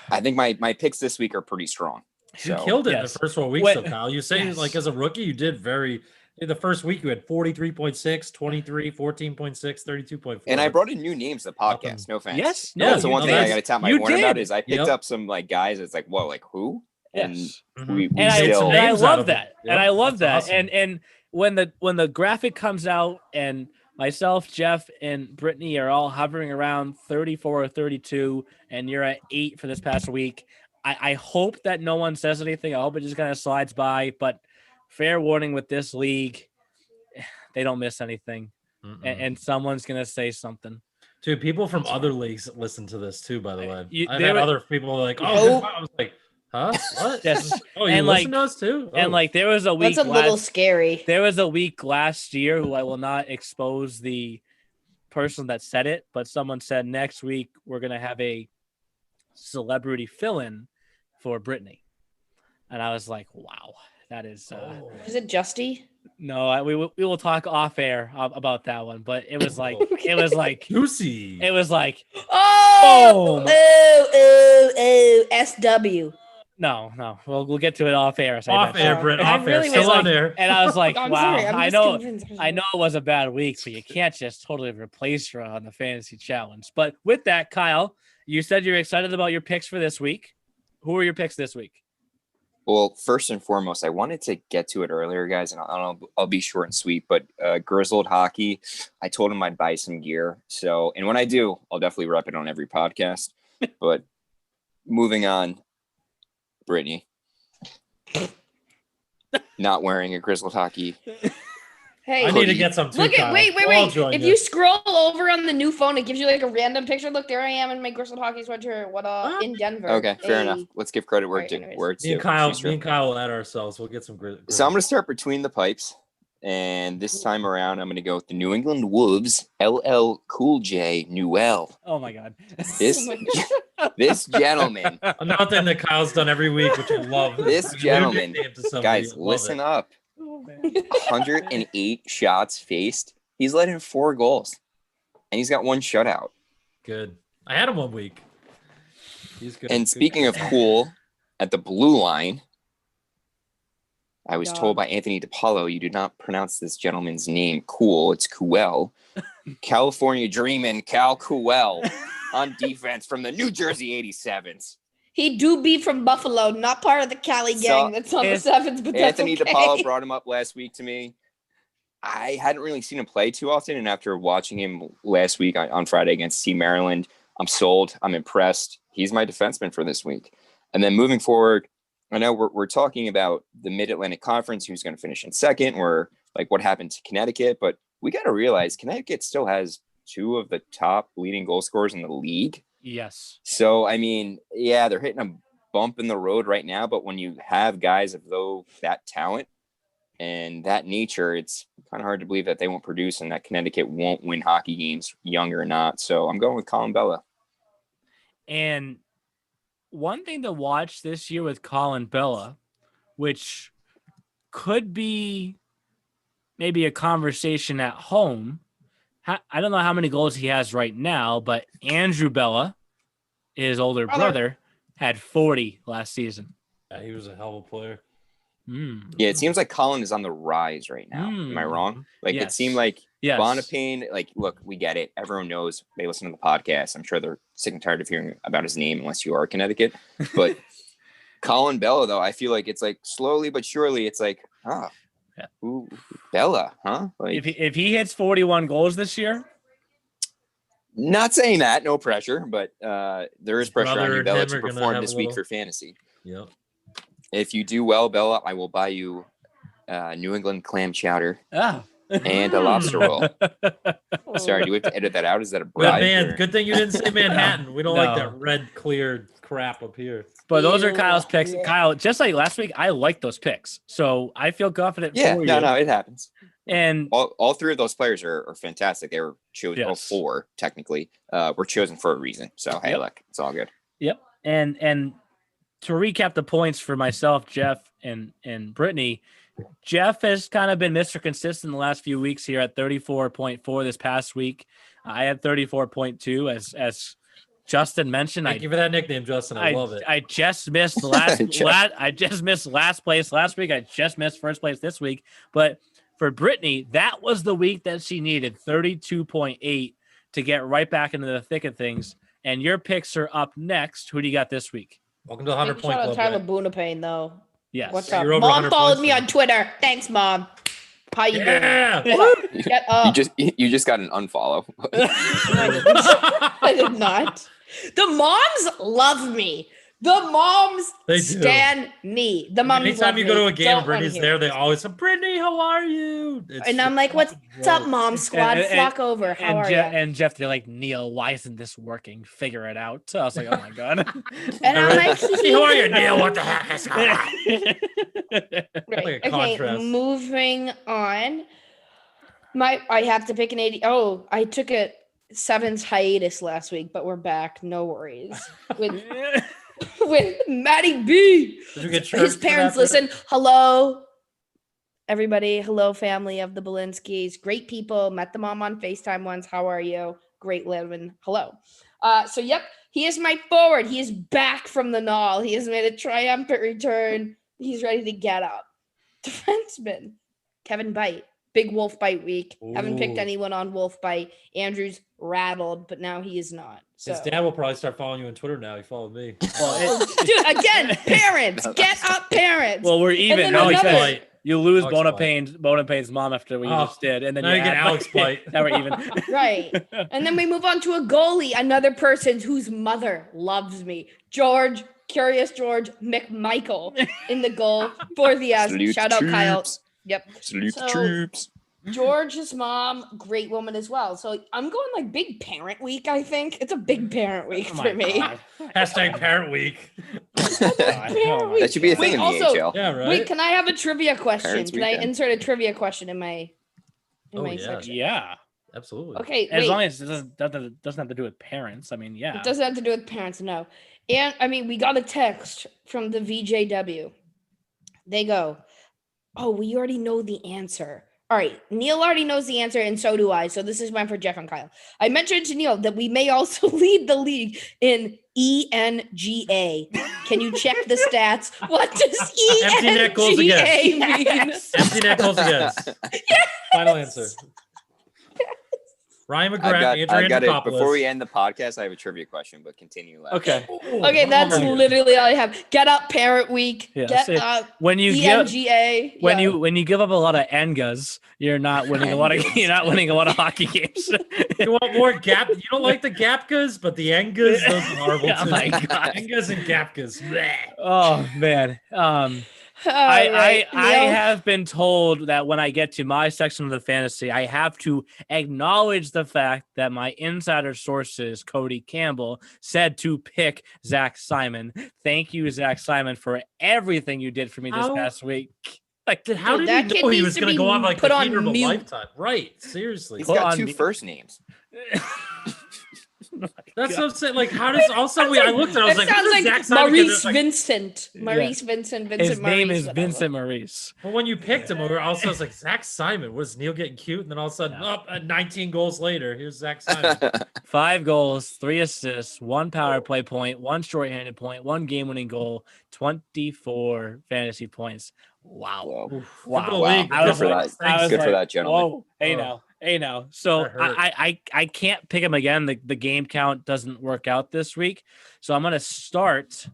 Speaker 7: I think my picks this week are pretty strong.
Speaker 5: You
Speaker 7: So,
Speaker 5: killed it in
Speaker 2: yes.
Speaker 5: the first 4 weeks,
Speaker 2: Wait,
Speaker 5: though, Kyle. You say,
Speaker 2: yes.
Speaker 5: like, as a rookie, you did very. In the first week, you had 43.6, 23, 14.6, 32.4.
Speaker 7: and I brought in new names to the
Speaker 5: Nothing.
Speaker 7: podcast. No offense.
Speaker 2: Yes.
Speaker 5: Yeah,
Speaker 7: That's the one
Speaker 5: no,
Speaker 7: thing I
Speaker 5: that's-
Speaker 7: got to tap my
Speaker 2: you
Speaker 7: horn about
Speaker 2: did.
Speaker 7: is I picked
Speaker 5: Yep.
Speaker 7: up some like guys. It's like, whoa, like who?
Speaker 2: Yes.
Speaker 7: And
Speaker 5: Mhm.
Speaker 7: we
Speaker 2: And
Speaker 5: made some
Speaker 7: still.
Speaker 2: I
Speaker 5: names out
Speaker 2: love
Speaker 5: of it.
Speaker 2: that.
Speaker 5: Yep,
Speaker 2: And I love
Speaker 5: that's
Speaker 2: that.
Speaker 5: awesome.
Speaker 2: And when the graphic comes out and myself, Jeff, and Brittany are all hovering around 34 or 32, and you're at 8 for this past week, I hope that no one says anything. I hope it just kind of slides by. But fair warning with this league, they don't miss anything.
Speaker 5: Mm-mm.
Speaker 2: And someone's going to say something.
Speaker 5: Dude, people from other leagues listen to this too, by the way. I've
Speaker 2: they
Speaker 5: had
Speaker 2: were-
Speaker 5: other people like,
Speaker 6: Oh.
Speaker 5: I was like, huh? What?
Speaker 2: Yes.
Speaker 5: Oh, you
Speaker 2: And,
Speaker 5: listen
Speaker 2: like-
Speaker 5: to us too?
Speaker 2: And
Speaker 5: Oh.
Speaker 2: like there was a week
Speaker 6: That's a little
Speaker 2: last-
Speaker 6: scary.
Speaker 2: There was a week last year who I will not expose the person that said it, but someone said next week we're going to have a celebrity fill-in for Brittany. And I was like, wow, that is
Speaker 5: Oh.
Speaker 6: Is it Justy?
Speaker 2: no, we will talk off air about that one, but it was like,
Speaker 6: Okay.
Speaker 2: it was like,
Speaker 5: Juicy.
Speaker 2: it was like,
Speaker 6: Oh,
Speaker 2: Boom.
Speaker 6: SW.
Speaker 2: no, we'll get to it off air. as I
Speaker 5: Off
Speaker 2: mentioned.
Speaker 5: air, Brent.
Speaker 2: And I
Speaker 5: Off air.
Speaker 2: really
Speaker 5: Still
Speaker 2: was
Speaker 5: on
Speaker 2: like-
Speaker 5: air.
Speaker 2: And I was like,
Speaker 6: I'm
Speaker 2: wow,
Speaker 6: sorry, I'm
Speaker 2: I
Speaker 6: just
Speaker 2: know.
Speaker 6: convinced.
Speaker 2: I know it was a bad week, but you can't just totally replace her on the fantasy challenge. But with that, Kyle, you said you're excited about your picks for this week. Who are your picks this week?
Speaker 7: Well, first and foremost, I wanted to get to it earlier, guys, and I'll be short and sweet. But Grizzled Hockey, I told him I'd buy some gear. So, and when I do, I'll definitely rep it on every podcast. But moving on, Brittany, not wearing a Grizzled Hockey
Speaker 6: Hey,
Speaker 5: I need to get some too.
Speaker 6: look at
Speaker 5: Kyle.
Speaker 6: wait.
Speaker 5: I'll join
Speaker 6: If
Speaker 5: you.
Speaker 6: you scroll over on the new phone, it gives you like a random picture. Look, there I am in my Gristle hockey sweatshirt. What in Denver.
Speaker 7: Okay, fair
Speaker 6: Hey.
Speaker 7: enough. Let's give credit where
Speaker 6: Alright,
Speaker 7: it's
Speaker 6: anyways.
Speaker 7: where it's
Speaker 5: Me and
Speaker 7: due.
Speaker 5: Kyle,
Speaker 7: Sure.
Speaker 5: will add ourselves. We'll get some great.
Speaker 7: So I'm going to start between the pipes. And this time around, I'm going to go with the New England Wolves, LL Cool J Newell.
Speaker 2: Oh my God.
Speaker 7: This gentleman,
Speaker 5: Another thing that Kyle's done every week, which I love.
Speaker 7: This
Speaker 5: Bringing a new
Speaker 7: gentleman,
Speaker 5: nickname to somebody.
Speaker 7: guys,
Speaker 5: I love
Speaker 7: listen
Speaker 5: it.
Speaker 7: up.
Speaker 2: Oh, man.
Speaker 7: 108 shots faced. He's let in 4 goals, and he's got 1 shutout.
Speaker 5: Good. I had him 1 week. He's good.
Speaker 7: And speaking of cool, at the blue line, I was
Speaker 6: Dog.
Speaker 7: told by Anthony DiPaolo, you do not pronounce this gentleman's name cool. It's Kuel. California Dreamin' Cal Kuel on defense from the New Jersey 87s.
Speaker 6: He do be from Buffalo, not part of the Cali gang that's on the sevens, but that's
Speaker 7: Anthony
Speaker 6: okay.
Speaker 7: DiPaolo brought him up last week to me. I hadn't really seen him play too often, and after watching him last week on Friday against C Maryland, I'm sold. I'm impressed. He's my defenseman for this week. And then moving forward, I know we're talking about the Mid-Atlantic Conference, who's going to finish in second, or like what happened to Connecticut, but we got to realize Connecticut still has 2 of the top leading goal scorers in the league.
Speaker 2: Yes.
Speaker 7: So, I mean, yeah, they're hitting a bump in the road right now, but when you have guys of that talent and that nature, it's kind of hard to believe that they won't produce and that Connecticut won't win hockey games, young or not. So I'm going with Colin Bella.
Speaker 2: And one thing to watch this year with Colin Bella, which could be maybe a conversation at home. I don't know how many goals he has right now, but Andrew Bella, his older brother, had 40 last season.
Speaker 5: Yeah, he was a hell of a player.
Speaker 7: Yeah, it seems like Colin is on the rise right now. Am I wrong? Like
Speaker 2: Yes.
Speaker 7: it seemed like
Speaker 2: Yes.
Speaker 7: Bonapane, like, look, we get it. Everyone knows. They listen to the podcast. I'm sure they're sick and tired of hearing about his name unless you are Connecticut. But Colin Bella, though, I feel like it's like slowly but surely, it's like, ooh, Bella, huh? Like,
Speaker 2: If he hits 41 goals this year,
Speaker 7: not saying that, no pressure, but there is pressure on
Speaker 5: brother
Speaker 7: you,
Speaker 5: and
Speaker 7: Bella,
Speaker 5: him
Speaker 7: to
Speaker 5: are gonna
Speaker 7: perform
Speaker 5: have
Speaker 7: this
Speaker 5: a
Speaker 7: week
Speaker 5: little-
Speaker 7: for fantasy.
Speaker 5: Yep.
Speaker 7: If you do well, Bella, I will buy you New England clam chowder and a lobster roll. Sorry, do we have to edit that out? Is that a
Speaker 5: Good
Speaker 7: bribe?
Speaker 5: man.
Speaker 7: or-
Speaker 5: Good thing you didn't say Manhattan. We don't like
Speaker 2: No.
Speaker 5: that red clear crap up here.
Speaker 2: but those are
Speaker 6: Ew.
Speaker 2: Kyle's picks. Kyle, just like last week, I like those picks. So I feel confident
Speaker 7: Yeah,
Speaker 2: for
Speaker 7: no,
Speaker 2: you.
Speaker 7: no, it happens.
Speaker 2: And
Speaker 7: All 3 of those players are fantastic. They were chosen, all
Speaker 2: Yes.
Speaker 7: 4 technically, were chosen for a reason. So hey,
Speaker 2: Yep.
Speaker 7: look, it's all good.
Speaker 2: Yep. And to recap the points for myself, Jeff, and Brittany, Jeff has kind of been Mr. Consistent the last few weeks here at 34.4 this past week. I had 34.2 as Justin mentioned.
Speaker 5: Thank you for that nickname, Justin. I love it.
Speaker 2: I just missed I just missed last place last week. I just missed first place this week. But for Brittany, that was the week that she needed 32.8 to get right back into the thick of things. And your picks are up next. Who do you got this week?
Speaker 5: Welcome to the 100
Speaker 6: Big
Speaker 5: point
Speaker 6: shout out
Speaker 5: club.
Speaker 6: Tyler
Speaker 5: Guy.
Speaker 6: Bunapane, though.
Speaker 2: Yes.
Speaker 6: What's
Speaker 5: Yeah,
Speaker 6: up?
Speaker 5: you're over
Speaker 6: Mom
Speaker 5: 100
Speaker 6: followed
Speaker 5: points
Speaker 6: me
Speaker 5: now.
Speaker 6: on Twitter. Thanks, Mom. How you
Speaker 5: Yeah.
Speaker 6: doing? Get up.
Speaker 7: You just got an unfollow.
Speaker 6: I did not. The moms love me. The moms
Speaker 5: They do.
Speaker 6: stand me. The moms
Speaker 5: Anytime
Speaker 6: love
Speaker 5: you go to
Speaker 6: me.
Speaker 5: a game
Speaker 6: Don't
Speaker 5: and Brittany's
Speaker 6: wanna
Speaker 5: there,
Speaker 6: hear
Speaker 5: they always say, Brittany, how are you?
Speaker 6: And I'm like, what's up, mom squad? Flock over. How are you?
Speaker 2: And Jeff, they're like, Neil, why isn't this working? Figure it out. So I was like, oh my God.
Speaker 6: And I'm like,
Speaker 5: How are you, Neil? What the heck is going on?
Speaker 6: Right.
Speaker 5: Like a
Speaker 6: Okay,
Speaker 5: contrast.
Speaker 6: moving on. I have to pick an 80. Oh, I took a sevens hiatus last week, but we're back. No worries. With Maddie B.
Speaker 5: Did you get
Speaker 6: His
Speaker 5: chirped for
Speaker 6: parents
Speaker 5: that, Brittany?
Speaker 6: listen. Hello, everybody. Hello, family of the Balinskis. Great people. Met the mom on FaceTime once. How are you? Great living. Hello. So, yep, he is my forward. He is back from the null. He has made a triumphant return. He's ready to get up. Defenseman, Kevin Bite. Big Wolf Bite week. Haven't picked
Speaker 5: Ooh.
Speaker 6: anyone on Wolf Bite. Andrew's rattled, but now he is not. So.
Speaker 5: His dad will probably start following you on Twitter now. He followed me.
Speaker 6: Dude, again, parents, get up, parents.
Speaker 2: Well, we're even.
Speaker 6: then
Speaker 2: Now
Speaker 6: another-
Speaker 5: Alex
Speaker 2: you lose
Speaker 5: Alex
Speaker 2: Bonapane's mom after what you
Speaker 5: Oh,
Speaker 2: just did, and then
Speaker 5: now you get Alex Blight.
Speaker 2: Now we're even.
Speaker 6: Right. And then we move on to a goalie, another person whose mother loves me. Curious George McMichael in the goal for the S.
Speaker 7: Salute
Speaker 6: Shout out Kyle.
Speaker 7: troops.
Speaker 6: Yep.
Speaker 7: Salute the
Speaker 6: So-
Speaker 7: troops.
Speaker 6: George's mom, great woman as well. So I'm going like big parent week, I think. It's a big parent week
Speaker 2: Oh
Speaker 6: for
Speaker 2: my
Speaker 6: me.
Speaker 2: God.
Speaker 5: Hashtag parent week.
Speaker 6: Parent week.
Speaker 7: That should be a
Speaker 6: Wait,
Speaker 7: thing in the
Speaker 6: also,
Speaker 7: EHL.
Speaker 5: Yeah, right.
Speaker 6: Wait, can I have a trivia question?
Speaker 7: Parents'
Speaker 6: Can I
Speaker 7: weekend.
Speaker 6: insert a trivia question in my
Speaker 5: Oh, yeah.
Speaker 6: section?
Speaker 2: Yeah.
Speaker 5: Absolutely.
Speaker 6: Okay,
Speaker 2: As
Speaker 6: wait.
Speaker 2: long as it doesn't have to do with parents. I mean, yeah.
Speaker 6: It doesn't have to do with parents, no. And I mean, we got a text from the VJW. They go, "Oh, we already know the answer." All right, Neil already knows the answer, and so do I. So this is mine for Jeff and Kyle. I mentioned to Neil that we may also lead the league in ENGA. Can you check the stats? What does
Speaker 5: Empty net goals against.
Speaker 6: ENGA mean?
Speaker 5: Empty net goals against. Final answer. Ryan McGrath, Andrew
Speaker 7: I've got it.
Speaker 5: Anthopoulos.
Speaker 7: Before we end the podcast, I have a trivia question, but continue. Last.
Speaker 2: Okay.
Speaker 6: Okay, that's literally all I have. Get up, parent week.
Speaker 2: Yeah,
Speaker 6: Get
Speaker 2: so
Speaker 6: up,
Speaker 2: when you give
Speaker 6: ENGA.
Speaker 2: when you give up a lot of engas, you're not winning a lot of hockey games.
Speaker 5: You want more gap? You don't like the Gapkas, but the Engas, those are horrible
Speaker 2: Oh
Speaker 5: too.
Speaker 2: my God.
Speaker 5: Engas and Gapkas. Bleh.
Speaker 2: Oh man. I have been told that when I get to my section of the fantasy, I have to acknowledge the fact that my insider sources, Cody Campbell, said to pick Zach Simon. Thank you, Zach Simon, for everything you did for me this past week. Like,
Speaker 5: How did
Speaker 6: that
Speaker 5: he
Speaker 6: kid
Speaker 5: know he
Speaker 6: needs
Speaker 5: was
Speaker 6: to
Speaker 5: going to
Speaker 6: be
Speaker 5: go on like
Speaker 6: put
Speaker 5: the
Speaker 6: on
Speaker 5: heater of a
Speaker 6: mute.
Speaker 5: lifetime? Right. Seriously.
Speaker 7: He's
Speaker 2: Hold
Speaker 7: got
Speaker 2: on.
Speaker 7: two first names.
Speaker 5: That's what I'm saying. Like, how does also I looked at it, I was
Speaker 6: That
Speaker 5: like,
Speaker 6: sounds
Speaker 5: who's
Speaker 6: like
Speaker 5: Zach Simon?
Speaker 6: Maurice
Speaker 5: Like,
Speaker 6: Vincent. Maurice Vincent.
Speaker 2: his name
Speaker 6: Maurice,
Speaker 2: is
Speaker 6: whatever.
Speaker 2: Vincent Maurice.
Speaker 5: well, when you picked him, also I was like, Zach Simon. Was Neil getting cute? And then all of a sudden, 19 goals later, here's Zach Simon.
Speaker 2: 5 goals, 3 assists, 1 power play point, 1 shorthanded point, 1 game-winning goal, 24 fantasy points. Wow.
Speaker 7: Whoa.
Speaker 5: Good
Speaker 2: Wow.
Speaker 5: for the league.
Speaker 2: I was
Speaker 7: Good for
Speaker 2: like-
Speaker 7: that.
Speaker 2: I was
Speaker 7: Good for
Speaker 2: like,
Speaker 7: that, gentleman.
Speaker 2: Whoa, hey now. So
Speaker 5: That hurt.
Speaker 2: I can't pick him again. The game count doesn't work out this week. So I'm gonna start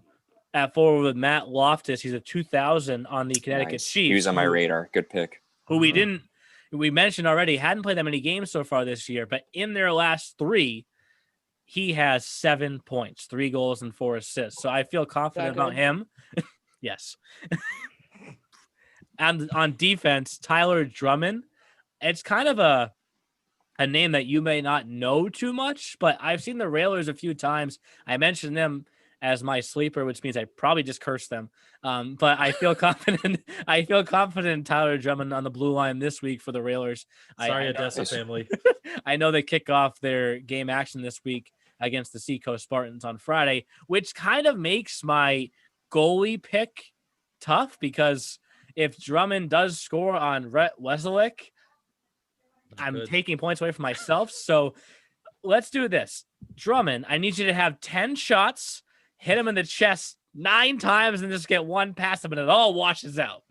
Speaker 2: at forward with Matt Loftus. He's a 2000 on the Connecticut
Speaker 7: Nice.
Speaker 2: Chiefs.
Speaker 7: He was on my radar. Good pick.
Speaker 2: Who we mentioned already, hadn't played that many games so far this year, but in their last 3, he has 7 points, 3 goals and 4 assists. So I feel confident about him. Yes. And on defense, Tyler Drummond. It's kind of a name that you may not know too much, but I've seen the Railers a few times. I mentioned them as my sleeper, which means I probably just cursed them. But I feel confident. I feel confident in Tyler Drummond on the blue line this week for the Railers.
Speaker 5: Sorry,
Speaker 2: I
Speaker 5: Odessa family.
Speaker 2: I know they kick off their game action this week against the Seacoast Spartans on Friday, which kind of makes my goalie pick tough because if Drummond does score on Rhett Weselick, I'm taking points away from myself. So let's do this. Drummond, I need you to have 10 shots, hit him in the chest 9 times, and just get 1 pass him, and it all washes out.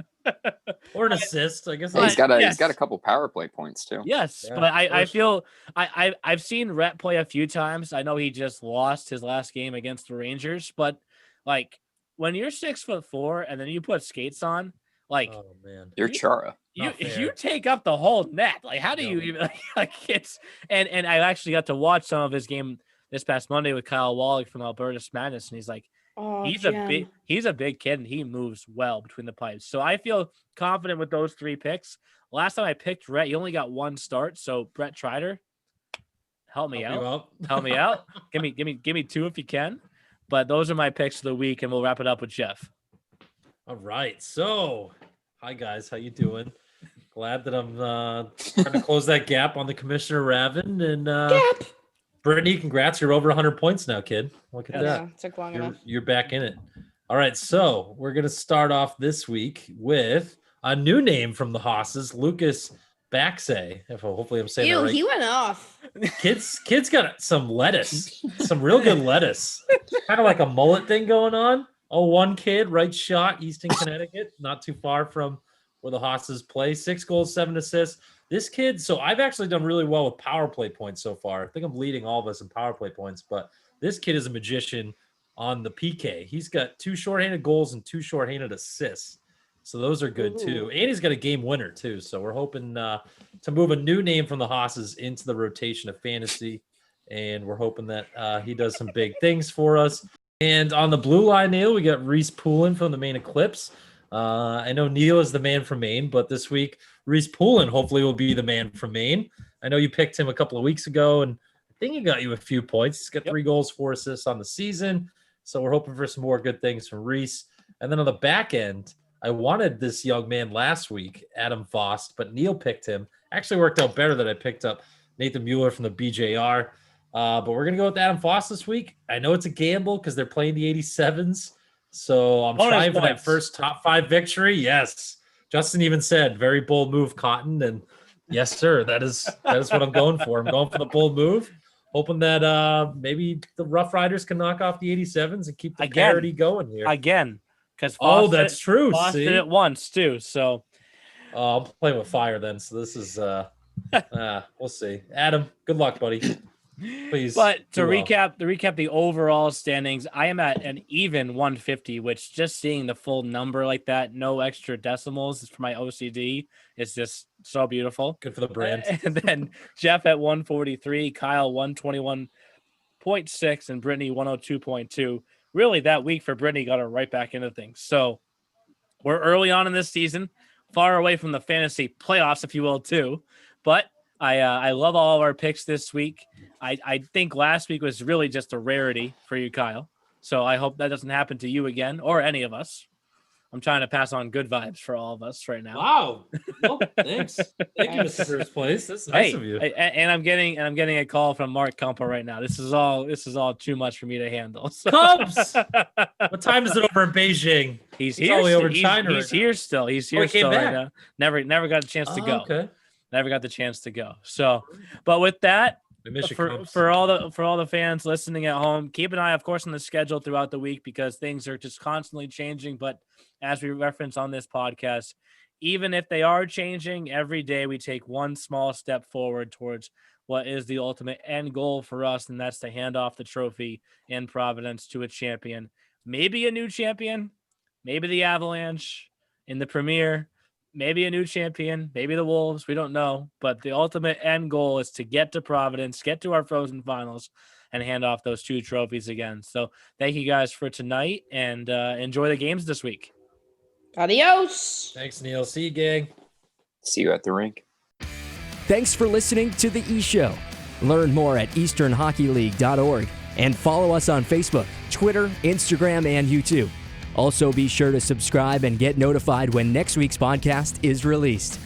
Speaker 5: Or an assist, I guess.
Speaker 7: Hey, he's got
Speaker 2: Yes.
Speaker 7: a couple power play points too.
Speaker 2: Yes,
Speaker 5: Yeah,
Speaker 2: but I
Speaker 5: course.
Speaker 2: feel I've seen Rhett play a few times. I know he just lost his last game against the Rangers, but like when you're 6'4" and then you put skates on, like
Speaker 5: Oh man.
Speaker 7: You're Chara.
Speaker 5: Not fair.
Speaker 2: you take up the whole net. Like how do you even like it's and I actually got to watch some of his game this past Monday with Kyle Wallach from Alberta Madness, and he's like he's a big kid and he moves well between the pipes. So I feel confident with those 3 picks. Last time I picked Rhett, you only got 1 start. So Brett Trider, help me out. Help me out. Give me 2 if you can. But those are my picks of the week, and we'll wrap it up with Jeff.
Speaker 5: All right. So, hi guys, how you doing? Glad that I'm trying to close that gap on the Commissioner Raven and
Speaker 6: Gap.
Speaker 5: Brittany. Congrats, you're over 100 points now, kid. Look at that.
Speaker 6: Yeah, took long enough.
Speaker 5: You're back in it. All right, so we're gonna start off this week with a new name from the Hosses, Lucas Baxe. Hopefully, I'm saying that
Speaker 6: Ew,
Speaker 5: right.
Speaker 6: he went off.
Speaker 5: Kids got some lettuce, some real good lettuce, kind of like a mullet thing going on. Oh, one kid, right shot, Easton, Connecticut, not too far from where the Hosses play. 6 goals, 7 assists. This kid, so I've actually done really well with power play points so far. I think I'm leading all of us in power play points, but this kid is a magician on the PK. He's got 2 shorthanded goals and 2 shorthanded assists. So those are good too. And he's got a game winner too. So we're hoping to move a new name from the Hosses into the rotation of fantasy. And we're hoping that he does some big things for us. And on the blue line, Neil, we got Reese Poulin from the Maine Eclipse. I know Neil is the man from Maine, but this week Reese Poulin hopefully will be the man from Maine. I know you picked him a couple of weeks ago, and I think he got you a few points. He's got 3 goals, 4 assists on the season. So we're hoping for some more good things from Reese. And then on the back end, I wanted this young man last week, Adam Vost, but Neil picked him. Actually worked out better that I picked up Nathan Mueller from the BJR. But we're going to go with Adam Vost this week. I know it's a gamble because they're playing the 87s. So I'm trying for that first top 5 victory. Yes. Justin even said, very bold move, Cotton. And yes, sir, that is what I'm going for. I'm going for the bold move, hoping that maybe the Rough Riders can knock off the 87s and keep the parity going here.
Speaker 2: Again. Because
Speaker 5: that's true.
Speaker 2: Vost did it once too. So
Speaker 5: I'm playing with fire then. So this is we'll see. Adam, good luck, buddy. Please.
Speaker 2: But to recap the overall standings, I am at an even 150, which just seeing the full number like that, no extra decimals for my OCD is just so beautiful.
Speaker 5: Good for the brand.
Speaker 2: And then Jeff at 143, Kyle 121.6, and Brittany 102.2. Really, that week for Brittany got her right back into things. So we're early on in this season, far away from the fantasy playoffs, if you will, too. But I love all of our picks this week. I think last week was really just a rarity for you, Kyle. So I hope that doesn't happen to you again or any of us. I'm trying to pass on good vibes for all of us right now.
Speaker 5: Wow. Well, thanks. Thank you, Mr. First Place. That's nice of you.
Speaker 2: And I'm getting a call from Mark Kumpa right now. This is all too much for me to handle. So.
Speaker 5: Cubs. What time is it over in Beijing?
Speaker 2: He's here.
Speaker 5: All the way over China.
Speaker 2: He's here still. He's here still right now. Never got a chance to go.
Speaker 5: Okay.
Speaker 2: Never got the chance to go. So, but with that, for all the fans listening at home, keep an eye, of course, on the schedule throughout the week because things are just constantly changing. But as we reference on this podcast, even if they are changing, every day we take one small step forward towards what is the ultimate end goal for us, and that's to hand off the trophy in Providence to a champion. Maybe a new champion, maybe the Avalanche in the Premier. Maybe a new champion, maybe the Wolves. We don't know. But the ultimate end goal is to get to Providence, get to our Frozen Finals, and hand off those 2 trophies again. So thank you guys for tonight, and enjoy the games this week.
Speaker 6: Adios.
Speaker 5: Thanks, Neil. See you, gang.
Speaker 7: See you at the rink.
Speaker 1: Thanks for listening to The E-Show. Learn more at easternhockeyleague.org and follow us on Facebook, Twitter, Instagram, and YouTube. Also, be sure to subscribe and get notified when next week's podcast is released.